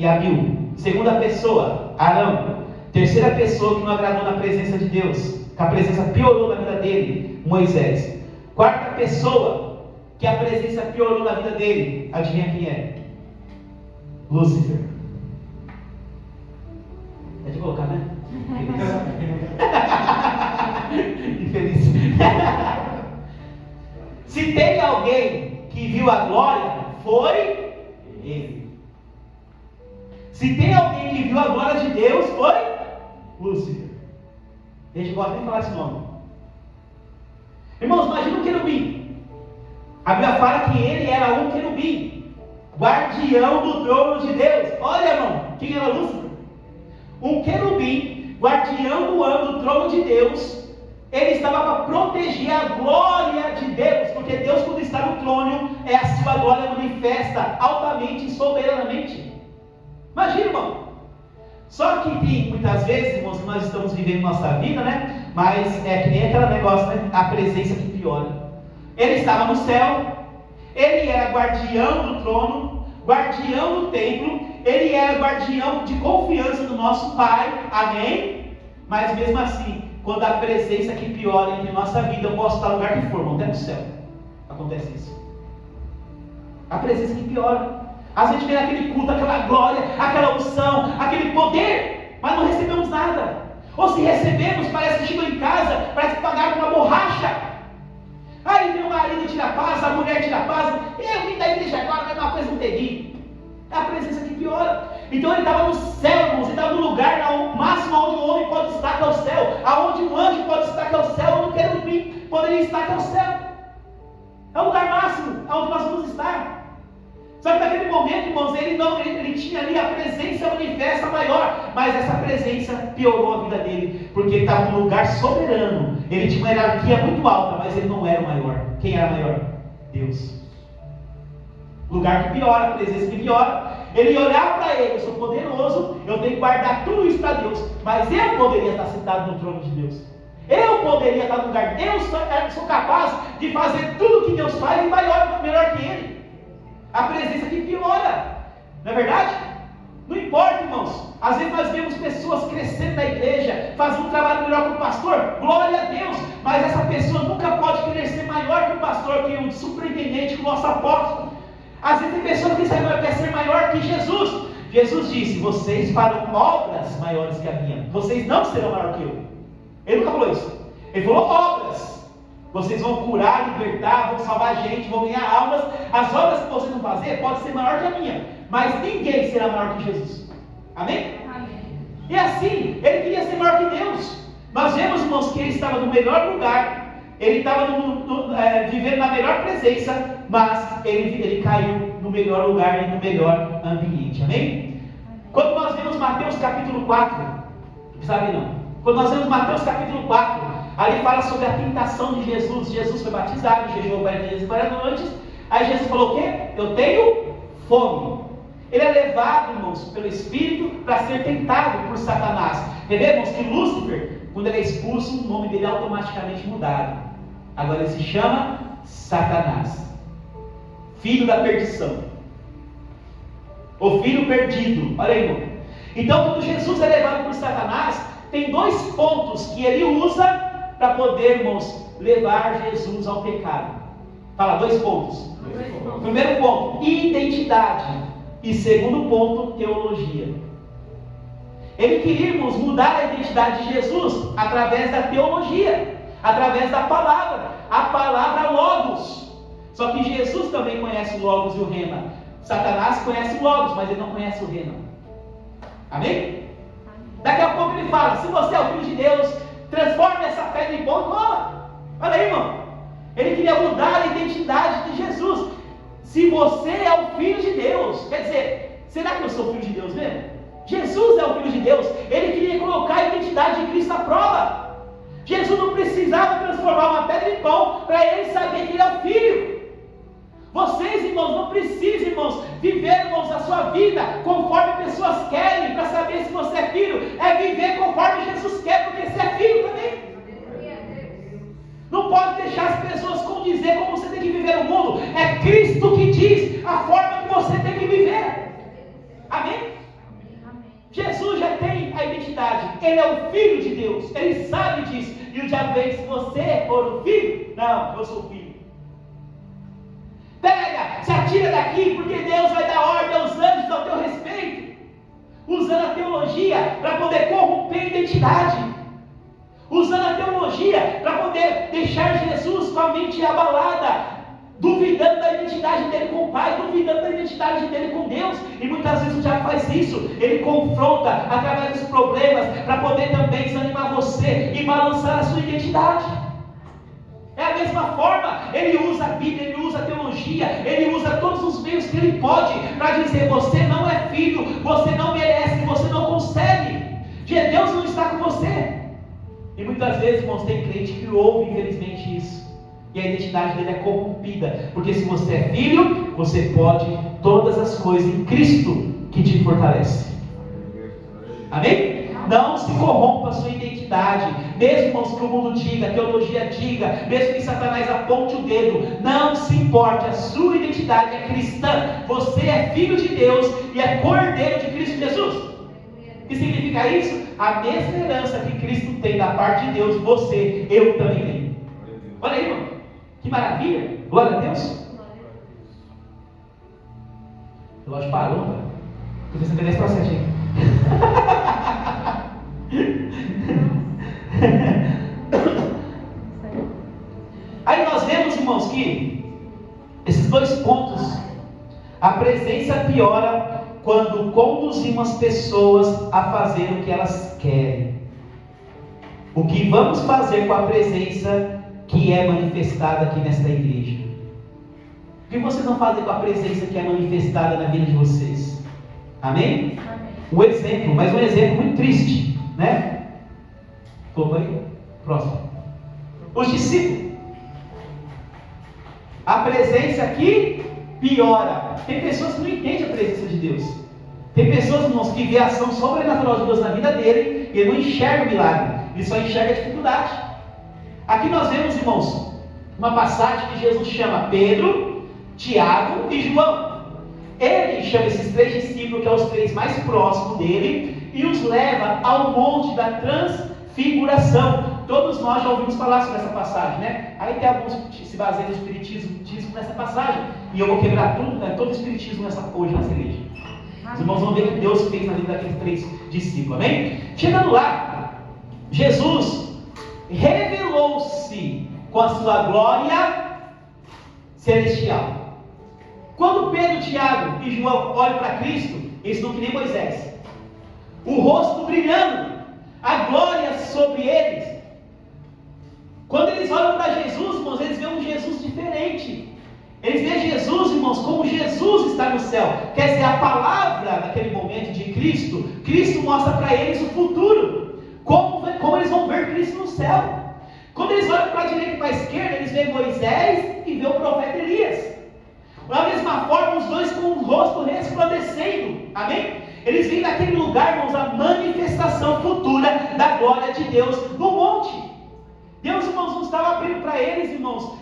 Abiú. Segunda pessoa, Arão. Terceira pessoa que não agradou na presença de Deus, que a presença piorou na vida dele, Moisés. Quarta pessoa que a presença piorou na vida dele, adivinha quem é? Lúcifer. É de colocar, né? Infeliz. Se tem alguém que viu a glória, foi ele. Se tem alguém que viu a glória de Deus, foi Lúcifer. A gente pode nem falar esse nome. Irmãos, imagina um querubim. A Bíblia fala que ele era um querubim, guardião do trono de Deus. Olha, irmão, quem era Lúcifer? Um querubim, guardião do trono de Deus. Ele estava para proteger a glória de Deus, porque Deus, quando está no trono, é a sua glória manifesta altamente e soberanamente. Imagina, irmão. Só que tem muitas vezes, irmãos, que nós estamos vivendo nossa vida, né? Mas é que nem aquele negócio, né? A presença que piora. Ele estava no céu, ele era guardião do trono, guardião do templo, ele era guardião de confiança do nosso Pai, amém? Mas mesmo assim, quando a presença que piora em nossa vida, eu posso estar no lugar que for, até no céu. Acontece isso. A presença que piora. Às vezes vem aquele culto, aquela glória, aquela unção, aquele poder, mas não recebemos nada. Ou se recebemos, parece que chegou em casa, parece que pagaram uma borracha. Aí vem o marido tira a paz, a mulher tira a paz. Eu vim da igreja agora, mas uma coisa não teve. É a presença que piora. Então ele estava no céu, irmãos, ele estava no lugar no máximo onde um homem pode estar, que é o céu, aonde um anjo pode estar, que é o céu, onde um querubim poderia estar, que é o céu. É o lugar máximo, aonde nós vamos estar. Só que naquele momento, irmãos, ele tinha ali a presença manifesta maior, mas essa presença piorou a vida dele, porque ele estava num lugar soberano, ele tinha uma hierarquia muito alta, mas ele não era o maior. Quem era maior? Deus. Lugar que piora, a presença que piora. Ele ia olhar para ele, eu sou poderoso, eu tenho que guardar tudo isso para Deus, mas eu poderia estar sentado no trono de Deus. Eu poderia estar no lugar de Deus, eu sou capaz de fazer tudo que Deus faz e melhor que ele. A presença que piora, não é verdade? Não importa, irmãos. Às vezes nós vemos pessoas crescendo na igreja, fazendo um trabalho melhor que o pastor, glória a Deus, mas essa pessoa nunca pode querer ser maior que o pastor, que o superintendente, que o nosso apóstolo. Às vezes tem pessoa que quer ser maior que Jesus. Jesus disse: vocês farão obras maiores que a minha, vocês não serão maior que eu. Ele nunca falou isso. Ele falou obras. Vocês vão curar, libertar, vão salvar gente, vão ganhar almas. As obras que vocês vão fazer podem ser maior que a minha, mas ninguém será maior que Jesus. Amém? Amém. E assim, ele queria ser maior que Deus. Nós vemos, irmãos, que ele estava no melhor lugar, ele estava vivendo na melhor presença, mas ele caiu no melhor lugar e no melhor ambiente. Amém? Quando nós vemos Mateus capítulo 4, sabe não? Quando nós vemos Mateus capítulo 4, ali fala sobre a tentação de Jesus. Jesus foi batizado, jejuou 40 dias e 40 noites. Aí Jesus falou o quê? Eu tenho fome. Ele é levado, irmãos, pelo Espírito para ser tentado por Satanás. Entendemos que Lúcifer, quando ele é expulso, o nome dele é automaticamente mudado. Agora ele se chama Satanás, filho da perdição, o filho perdido. Olha aí, irmão. Então, quando Jesus é levado por Satanás, tem dois pontos que ele usa para poder, irmãos, levar Jesus ao pecado. Fala, dois pontos. Primeiro ponto, identidade. E segundo ponto, teologia. Ele queria, irmãos, mudar a identidade de Jesus através da teologia, através da palavra, a palavra Logos. Só que Jesus também conhece o Logos e o Rema. Satanás conhece o Logos, mas ele não conhece o Rema. Amém? Daqui a pouco ele fala: se você é o Filho de Deus, transforme essa pedra em pão e coma. Olha aí, irmão. Ele queria mudar a identidade de Jesus. Se você é o Filho de Deus, quer dizer, será que eu sou Filho de Deus mesmo? Jesus é o Filho de Deus. Ele queria colocar a identidade de Cristo à prova. Jesus não precisava transformar uma pedra em pão para ele saber que ele é o Filho. Vocês, irmãos, não precisam, irmãos, viver, irmãos, a sua vida conforme pessoas querem para saber se você é filho. É viver conforme Jesus quer, porque você é filho também. Não pode deixar as pessoas condizer como você tem que viver no mundo. É Cristo que diz a forma que você tem que viver. Amém? Jesus já tem a identidade. Ele é o Filho de Deus. Ele sabe disso. E o diabo vem: se você for o Filho, não, eu sou o Filho. Pega, se atira daqui, porque Deus vai dar ordem aos anjos ao teu respeito, usando a teologia para poder corromper a identidade, usando a teologia para poder deixar Jesus com a mente abalada, duvidando da identidade dele com o Pai, duvidando da identidade dele com Deus. E muitas vezes o diabo faz isso. Ele confronta através dos problemas para poder também desanimar você e balançar a sua identidade. É a mesma forma, ele usa a Bíblia, ele usa a teologia, ele usa todos os meios que ele pode para dizer: você não é filho, você não merece, você não consegue, Deus não está com você. E muitas vezes, irmãos, tem crente que ouve, infelizmente, isso, e a identidade dele é corrompida, porque se você é filho, você pode todas as coisas em Cristo que te fortalece. Amém? Não se corrompa a sua identidade, mesmo, irmãos, que o mundo diga, a teologia diga, mesmo que Satanás aponte o dedo, não se importe, a sua identidade é cristã. Você é filho de Deus e é cordeiro de Cristo Jesus. que significa isso? A mesma herança que Cristo tem da parte de Deus, você, eu também tenho. Olha aí, irmão. Que maravilha. Glória a Deus. O relógio parou, cara. Porque você merece processo aí. Aí nós vemos, irmãos, que esses dois pontos, a presença piora quando conduzimos as pessoas a fazer o que elas querem. O que vamos fazer com a presença que é manifestada aqui nesta igreja? O que vocês vão fazer com a presença que é manifestada na vida de vocês? Amém? Um exemplo, mas um exemplo muito triste, né? Colocou aí? Próximo. Os discípulos. A presença aqui piora. Tem pessoas que não entendem a presença de Deus. Tem pessoas, irmãos, que vê a ação sobrenatural de Deus na vida dele e ele não enxerga o milagre, ele só enxerga a dificuldade. Aqui nós vemos, irmãos, uma passagem que Jesus chama Pedro, Tiago e João. Ele chama esses três discípulos, que são os três mais próximos dele, e os leva ao monte da transfiguração. Todos nós já ouvimos falar sobre essa passagem, né? Aí tem alguns que se baseiam no espiritismo nessa passagem, e eu vou quebrar tudo, né? Todo o espiritismo hoje nessa igreja. Os irmãos vão ver o que Deus fez na vida daqueles três discípulos, amém? Chegando lá, Jesus revelou-se com a sua glória celestial. Quando Pedro, Tiago e João olham para Cristo, eles não que nem Moisés, o rosto brilhando, a glória sobre eles. Quando eles olham para Jesus, irmãos, eles veem um Jesus diferente. Eles veem Jesus, irmãos, como Jesus está no céu. Quer dizer, a palavra naquele momento de Cristo, Cristo mostra para eles o futuro. Como eles vão ver Cristo no céu. Quando eles olham para a direita e para a esquerda, eles veem Moisés e veem o profeta Elias. Da mesma forma, os dois com o rosto resplandecendo. Amém? Eles veem naquele lugar, irmãos, a manifestação futura da glória de Deus no monte. Deus, irmãos, não estava abrindo para eles, irmãos,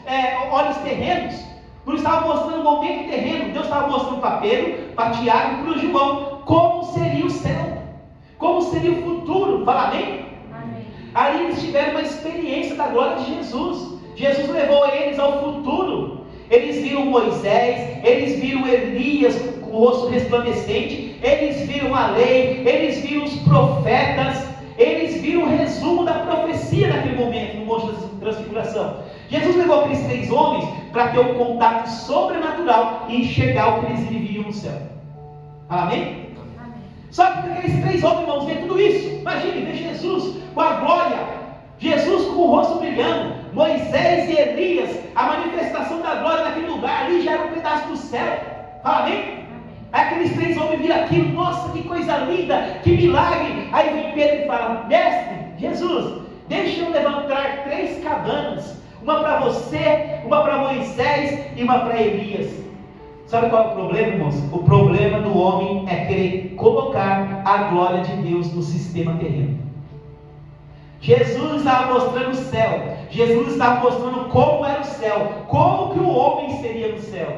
olhos terrenos. Não estava mostrando o momento terreno. Deus estava mostrando para Pedro, para Tiago e para João como seria o céu, como seria o futuro. Fala amém? Amém. Ali eles tiveram uma experiência da glória de Jesus. Jesus levou eles ao futuro. Eles viram Moisés, eles viram Elias com o rosto resplandecente, eles viram a lei, eles viram os profetas, eles viram o resumo da profecia naquele momento, no Monte da Transfiguração. Jesus levou aqueles três homens para ter um contato sobrenatural e enxergar o que eles viriam no céu. Amém? Amém. Só que aqueles três homens, irmãos, vê tudo isso. Imagine, ver Jesus com a glória, Jesus com o rosto brilhando, Moisés e Elias, a manifestação da glória naquele lugar, ali já era um pedaço do céu. Amém? Aqueles três homens viram aquilo, nossa, que coisa linda, que milagre. Aí vem Pedro e fala: Mestre, Jesus, deixa eu levantar 3 cabanas, uma para você, uma para Moisés e uma para Elias. Sabe qual é o problema, irmãos? O problema do homem é querer colocar a glória de Deus no sistema terreno. Jesus estava mostrando o céu, Jesus estava mostrando como era o céu, como que o homem seria no céu.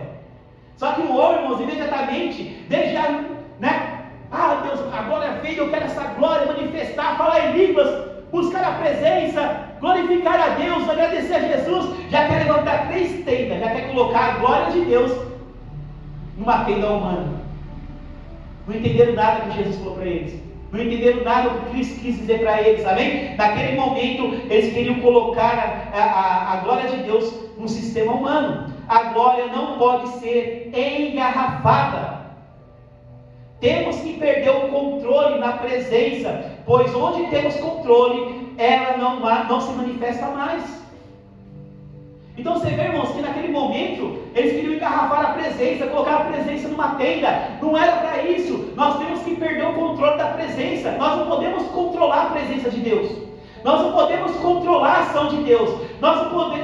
Só que o homem, irmãos, imediatamente, deixa, né? Ah, Deus, agora veio, eu quero essa glória manifestar, falar em línguas, buscar a presença, glorificar a Deus, agradecer a Jesus. Já quer levantar 3 tendas, já quer colocar a glória de Deus numa tenda humana. Não entenderam nada que Jesus falou para eles. Não entenderam nada o que Cristo quis dizer para eles, amém? Naquele momento, eles queriam colocar a glória de Deus no sistema humano. A glória não pode ser engarrafada. Temos que perder o controle na presença, pois onde temos controle, ela não se manifesta mais. Então você vê, irmãos, que naquele momento eles queriam engarrafar a presença, colocar a presença numa tenda. Não era para isso. Nós temos que perder o controle da presença. Nós não podemos controlar a presença de Deus. Nós não podemos controlar a ação de Deus.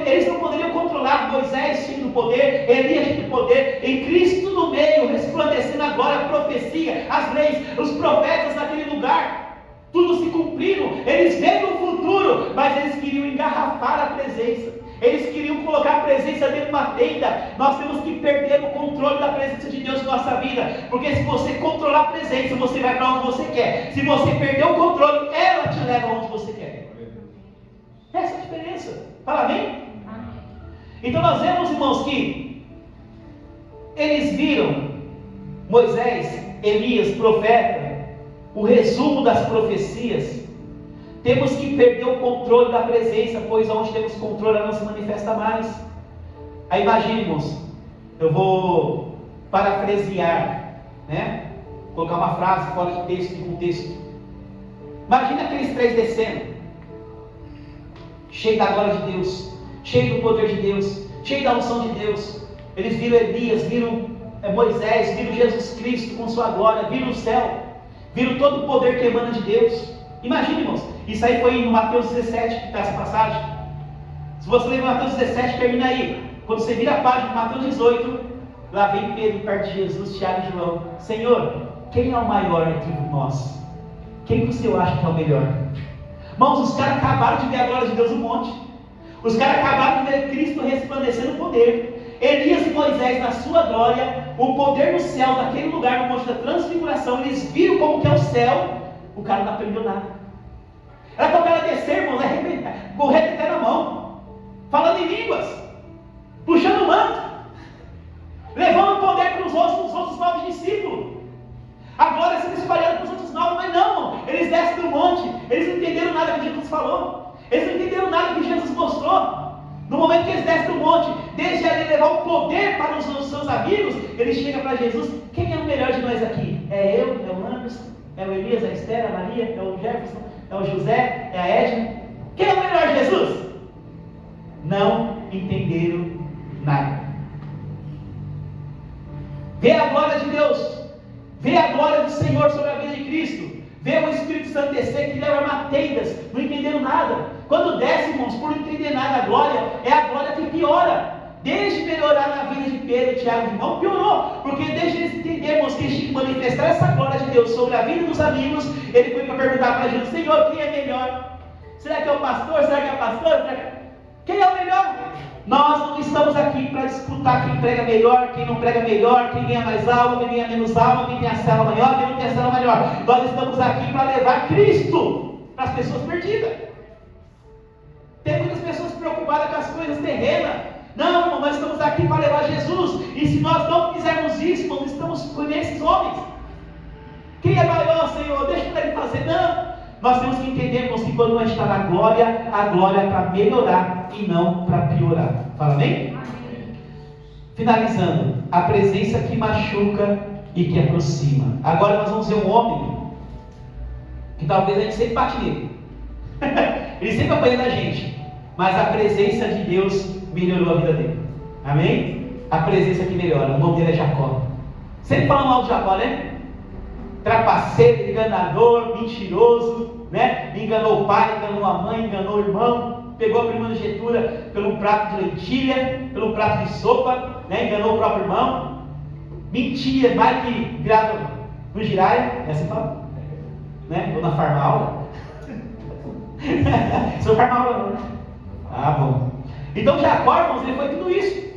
Eles não poderiam controlar Moisés cheio do poder, Elias cheio do poder, em Cristo no meio, resplandecendo a glória, a profecia, as leis, os profetas naquele lugar. Tudo se cumprindo. Eles veem o futuro, mas eles queriam engarrafar a presença. Eles queriam colocar a presença dentro de uma tenda. Nós temos que perder o controle da presença de Deus na nossa vida. Porque se você controlar a presença, você vai para onde você quer. Se você perder o controle, ela te leva onde você quer. Essa é a diferença. Fala amém? Então nós vemos, irmãos, que eles viram Moisés, Elias, profeta, o resumo das profecias. Temos que perder o controle da presença, pois onde temos controle ela não se manifesta mais. Aí imagine, irmãos, eu vou parafrasear, né? Colocar uma frase fora de texto e contexto. Imagina aqueles três descendo, cheio da glória de Deus, cheio do poder de Deus, cheio da unção de Deus. Eles viram Elias, viram Moisés, viram Jesus Cristo com sua glória, viram o céu, viram todo o poder que emana de Deus. Imagine, irmãos, isso aí foi em Mateus 17 que está essa passagem. Se você ler Mateus 17, termina aí. Quando você vira a página de Mateus 18, lá vem Pedro perto de Jesus, Tiago e João. Senhor, quem é o maior entre nós? Quem que o Senhor acha que é o melhor? Irmãos, os caras acabaram de ver a glória de Deus no monte. Os caras acabaram de ver Cristo resplandecer no poder. Elias e Moisés na sua glória, o poder no céu, naquele lugar, no monte da transfiguração. Eles viram como que é o céu. O cara não aprendeu nada. Era para o cara descer, irmãos, correr até na mão, falando em línguas, puxando o manto, levando o poder para os outros 9 discípulos. Agora se espalhando para os outros 9, mas não, irmão, eles descem do monte, eles não entenderam nada que Jesus falou, eles não entenderam nada que Jesus mostrou. No momento que eles descem do monte, desde ali levar o poder para os seus amigos, eles chegam para Jesus. Quem é o melhor de nós aqui? É eu, é o Anderson, é o Elias, é a Esther, a Maria, é o Jefferson, é o José, é a Edna. Quem é o melhor, Jesus? Não entenderam nada. Vê a glória de Deus, vê a glória do Senhor sobre a vida de Cristo, vê o Espírito Santo descer que leva a tendas, não entenderam nada. Quando desce, irmãos, por não entender nada, a glória é a glória que piora. Desde melhorar na vida de Pedro, Tiago e João, piorou, porque desde eles entendermos que eles tinham que manifestar essa glória de Deus sobre a vida dos amigos, ele foi para perguntar para Jesus: Senhor, quem é melhor? Será que é o pastor? Será que é a pastora? Quem é o melhor? Nós não estamos aqui para disputar quem prega melhor, quem não prega melhor, quem ganha mais alma, quem ganha menos alma, quem tem a célula maior, quem não tem a célula maior. Nós estamos aqui para levar Cristo para as pessoas perdidas. Tem muitas pessoas preocupadas com as coisas terrenas. Não, irmão, nós estamos aqui para levar Jesus. E se nós não fizermos isso, irmão, estamos com esses homens. Quem é maior, Senhor? Deixa ele fazer. Não. Nós temos que entender, irmãos, que quando nós está na glória, a glória é para melhorar e não para piorar. Fala bem? Finalizando, a presença que machuca e que aproxima. Agora nós vamos ver um homem que talvez a gente sempre bate nele. Ele sempre apanha da gente. Mas a presença de Deus melhorou a vida dele. Amém? A presença que melhora. O nome dele é Jacó. Sempre falam mal de Jacó, né? Trapaceiro, enganador, mentiroso, né? Enganou o pai, enganou a mãe, enganou o irmão, pegou a primogenitura pelo prato de lentilha, pelo prato de sopa, né? Enganou o próprio irmão. Mentia, mais que virado no giraia, é assim que fala? Né? Ou na farmaula. Sou farmaula, não, né? Ah, bom. Então Jacó, irmãos, ele foi tudo isso.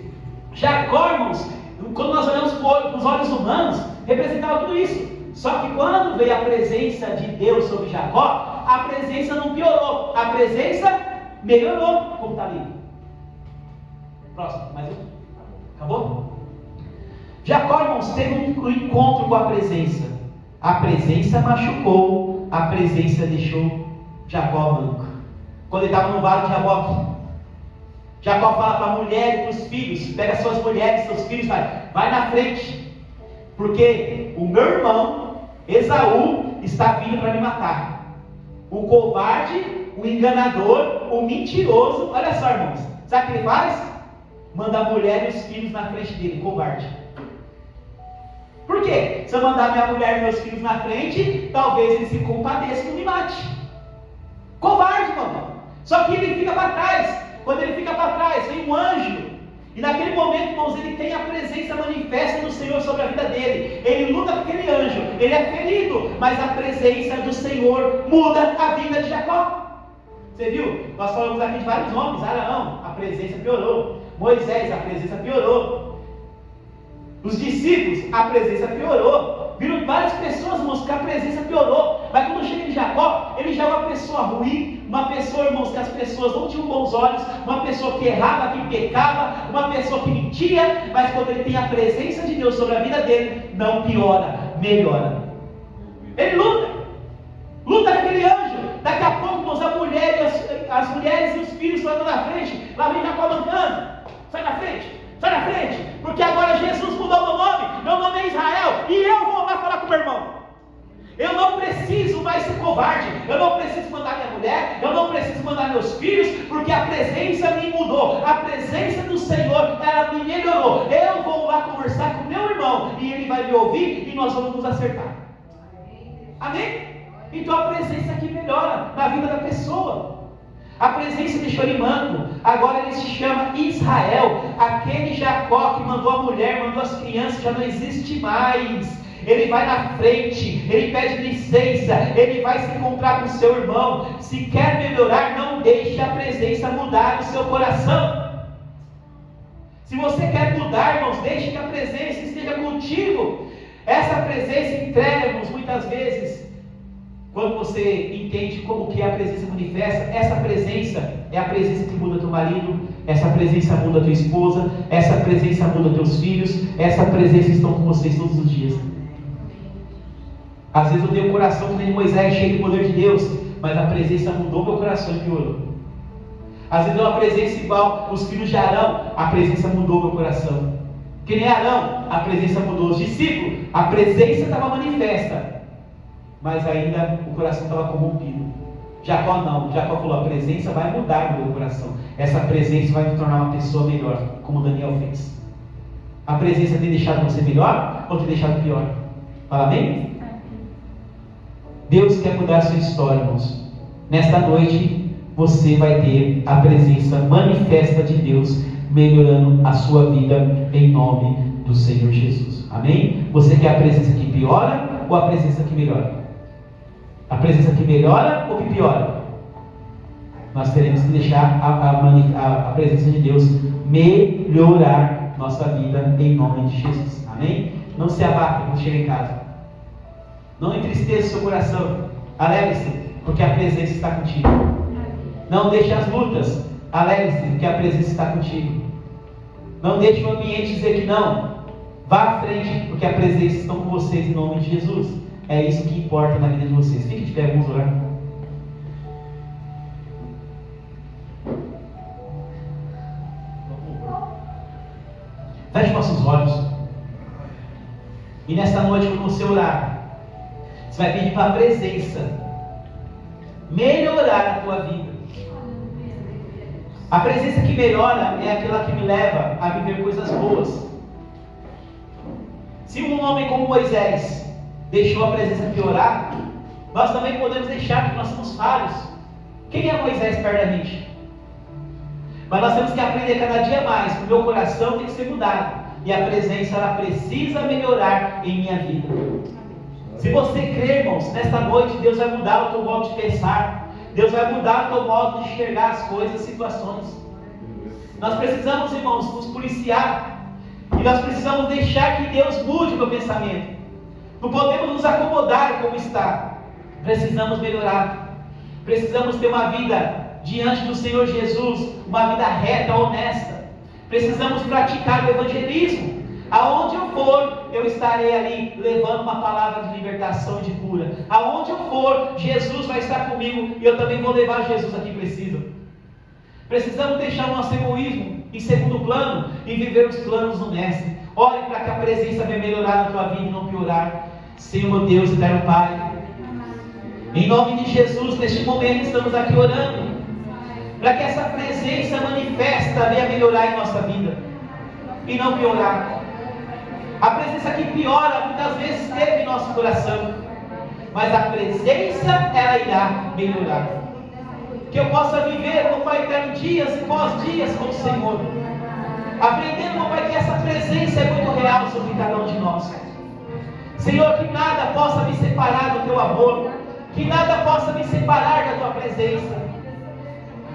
Jacó, irmãos, quando nós olhamos com os olhos humanos, representava tudo isso. Só que quando veio a presença de Deus sobre Jacó, a presença não piorou, a presença melhorou, como está ali. Próximo, mais um. Acabou? Jacó, irmãos, teve um encontro com a presença. A presença machucou, a presença deixou Jacó manco. Quando ele estava no vale de Jaboque, Jacó fala para a mulher e para os filhos: pega suas mulheres, seus filhos, vai na frente, porque o meu irmão Esaú está vindo para me matar. O covarde, o enganador, o mentiroso. Olha só, irmãos, sabe o que ele faz? Manda a mulher e os filhos na frente dele, covarde. Por quê? Se eu mandar minha mulher e meus filhos na frente, talvez eles se compadeçam e me mate. Covarde, irmão. Só que ele fica para trás. Quando ele fica para trás, vem um anjo. E naquele momento, irmãos, ele tem a presença manifesta do Senhor sobre a vida dele. Ele luta com aquele anjo. Ele é ferido, mas a presença do Senhor muda a vida de Jacó. Você viu? Nós falamos aqui de vários nomes. Arão, a presença piorou. Moisés, a presença piorou. Os discípulos, a presença piorou. Viram várias pessoas, irmãos, que a presença piorou. Mas quando chega em Jacó, ele já é uma pessoa ruim, uma pessoa, irmãos, que as pessoas não tinham bons olhos, uma pessoa que errava, que pecava, uma pessoa que mentia, mas quando ele tem a presença de Deus sobre a vida dele, não piora, melhora. Ele luta com aquele anjo. Daqui a pouco, irmãos, as mulheres e os filhos estão na frente. Lá vem Jacó mancando. Sai da frente, porque agora Jesus mudou meu nome é Israel, e eu vou lá falar com meu irmão. Eu não preciso mais ser covarde, eu não preciso mandar minha mulher, eu não preciso mandar meus filhos, porque a presença me mudou, a presença do Senhor, ela me melhorou. Eu vou lá conversar com meu irmão, e ele vai me ouvir, e nós vamos nos acertar. Amém? Então a presença aqui melhora na vida da pessoa. A presença deixou ele manco, agora ele se chama Israel. Aquele Jacó que mandou a mulher, mandou as crianças, já não existe mais. Ele vai na frente, ele pede licença, ele vai se encontrar com seu irmão. Se quer melhorar, não deixe a presença mudar o seu coração. Se você quer mudar, irmãos, deixe que a presença esteja contigo. Essa presença entrega, irmãos, muitas vezes. Quando você entende como que a presença manifesta, essa presença é a presença que muda teu marido, essa presença muda tua esposa, essa presença muda teus filhos, essa presença estão com vocês todos os dias. Às vezes eu tenho um coração que nem Moisés, cheio do poder de Deus, mas a presença mudou meu coração e piorou. Às vezes eu tenho uma presença igual os filhos de Arão, a presença mudou meu coração. Que nem Arão, a presença mudou os discípulos, a presença estava manifesta, mas ainda o coração estava corrompido. Jacó não, Jacó falou, a presença vai mudar o meu coração, essa presença vai me tornar uma pessoa melhor, como Daniel fez. A presença tem deixado você melhor ou tem deixado pior? Fala amém? Deus quer mudar a sua história, irmãos. Nesta noite você vai ter a presença manifesta de Deus melhorando a sua vida em nome do Senhor Jesus. Amém? Você quer a presença que piora ou a presença que melhora? A presença que melhora ou que piora? Nós teremos que deixar a presença de Deus melhorar nossa vida em nome de Jesus. Amém? Não se abata quando chega em casa. Não entristeça o seu coração. Alegre-se, porque a presença está contigo. Não deixe as lutas. Alegre-se, porque a presença está contigo. Não deixe o ambiente dizer que não. Vá à frente, porque a presença está com vocês em nome de Jesus. É isso que importa na vida de vocês. Fique de pé, vamos orar. Feche nossos olhos. E nesta noite, quando você orar, você vai pedir para a presença melhorar a tua vida. A presença que melhora é aquela que me leva a viver coisas boas. Se um homem como Moisés deixou a presença piorar, nós também podemos deixar, porque nós somos falhos. Quem é Moisés perto da gente? Mas nós temos que aprender cada dia mais, que o meu coração tem que ser mudado, e a presença ela precisa melhorar em minha vida. Se você crê, irmãos, nesta noite Deus vai mudar o teu modo de pensar, Deus vai mudar o teu modo de enxergar as coisas e situações. Nós precisamos, irmãos, nos policiar, e nós precisamos deixar que Deus mude o meu pensamento. Não podemos nos acomodar como está. Precisamos melhorar. Precisamos ter uma vida diante do Senhor Jesus, uma vida reta, honesta. Precisamos praticar o evangelismo. Aonde eu for, eu estarei ali levando uma palavra de libertação e de cura. Aonde eu for, Jesus vai estar comigo e eu também vou levar Jesus a quem precisa. Precisamos deixar o nosso egoísmo em segundo plano e viver os planos do Mestre. Ore para que a presença venha melhorar na tua vida e não piorar. Senhor, meu Deus, eterno Pai, em nome de Jesus, neste momento estamos aqui orando para que essa presença manifesta venha melhorar em nossa vida e não piorar. A presença que piora muitas vezes teve em nosso coração, mas a presença ela irá melhorar. Que eu possa viver, meu Pai eterno, dias e pós-dias com o Senhor, aprendendo, meu Pai, que essa presença é muito real sobre cada um de nós. Senhor, que nada possa me separar do Teu amor, que nada possa me separar da Tua presença.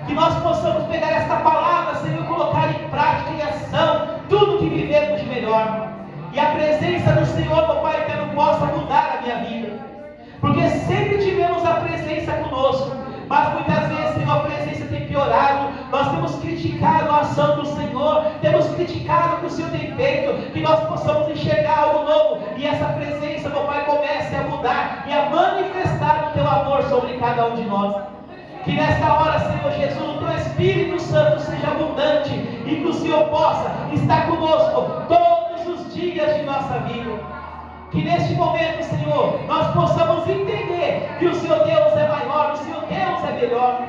Que nós possamos pegar esta palavra, Senhor, e colocar em prática, em ação, tudo que vivemos de melhor. E a presença do Senhor, meu Pai eterno, possa mudar a minha vida. Porque sempre tivemos a presença conosco, mas muitas vezes, Senhor, a presença tem piorado. Nós temos criticado a ação do Senhor, temos criticado o que o Senhor tem feito. Que nós possamos enxergar algo novo, e essa presença, meu Pai, comece a mudar e a manifestar o Teu amor sobre cada um de nós. Que nesta hora, Senhor Jesus, o Teu Espírito Santo seja abundante, e que o Senhor possa estar conosco todos os dias de nossa vida. Que neste momento, Senhor, nós possamos entender que o Senhor Deus é maior, o Senhor Deus é melhor.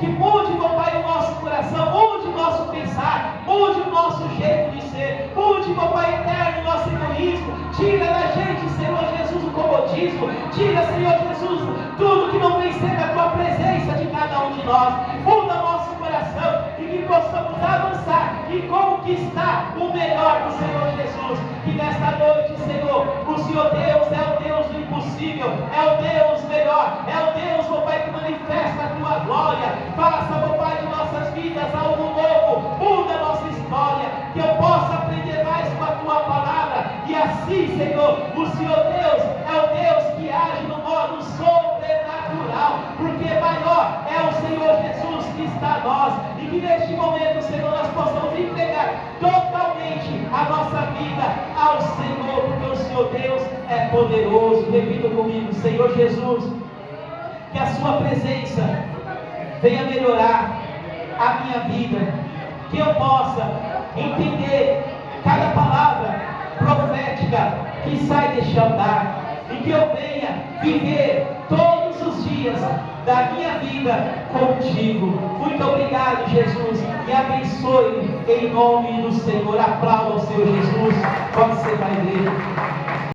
Que mude, meu Pai, o nosso coração, mude o nosso pensar, mude o nosso jeito de ser, mude, meu Pai eterno, o nosso egoísmo. Tira da gente, Senhor Jesus, o comodismo. Tira, Senhor Jesus, tudo que não vem ser da Tua presença de cada um de nós. Muda nosso coração, e que possamos avançar e conquistar o melhor do Senhor Jesus. Que nesta noite, Senhor, o Senhor Deus é o Deus do impossível, é o Deus melhor, é o Deus, meu Pai, que manifesta a Tua glória. Faça, meu Pai, de nossas vidas algo novo, muda a nossa história, que eu possa aprender mais com a Tua palavra, e assim, Senhor, o Senhor Deus é o Deus que age no modo sobrenatural, porque maior é o Senhor Jesus que está a nós. E que neste momento, Senhor, nós possamos entregar totalmente a nossa vida ao Senhor, porque o Senhor Deus é poderoso. Repita comigo: Senhor Jesus, que a Sua presença venha melhorar a minha vida, que eu possa entender cada palavra profética que sai deste altar, e que eu venha viver todos os dias da minha vida contigo. Muito obrigado, Jesus, e abençoe em nome do Senhor. Aplauda o Senhor Jesus. Pode ser para a igreja.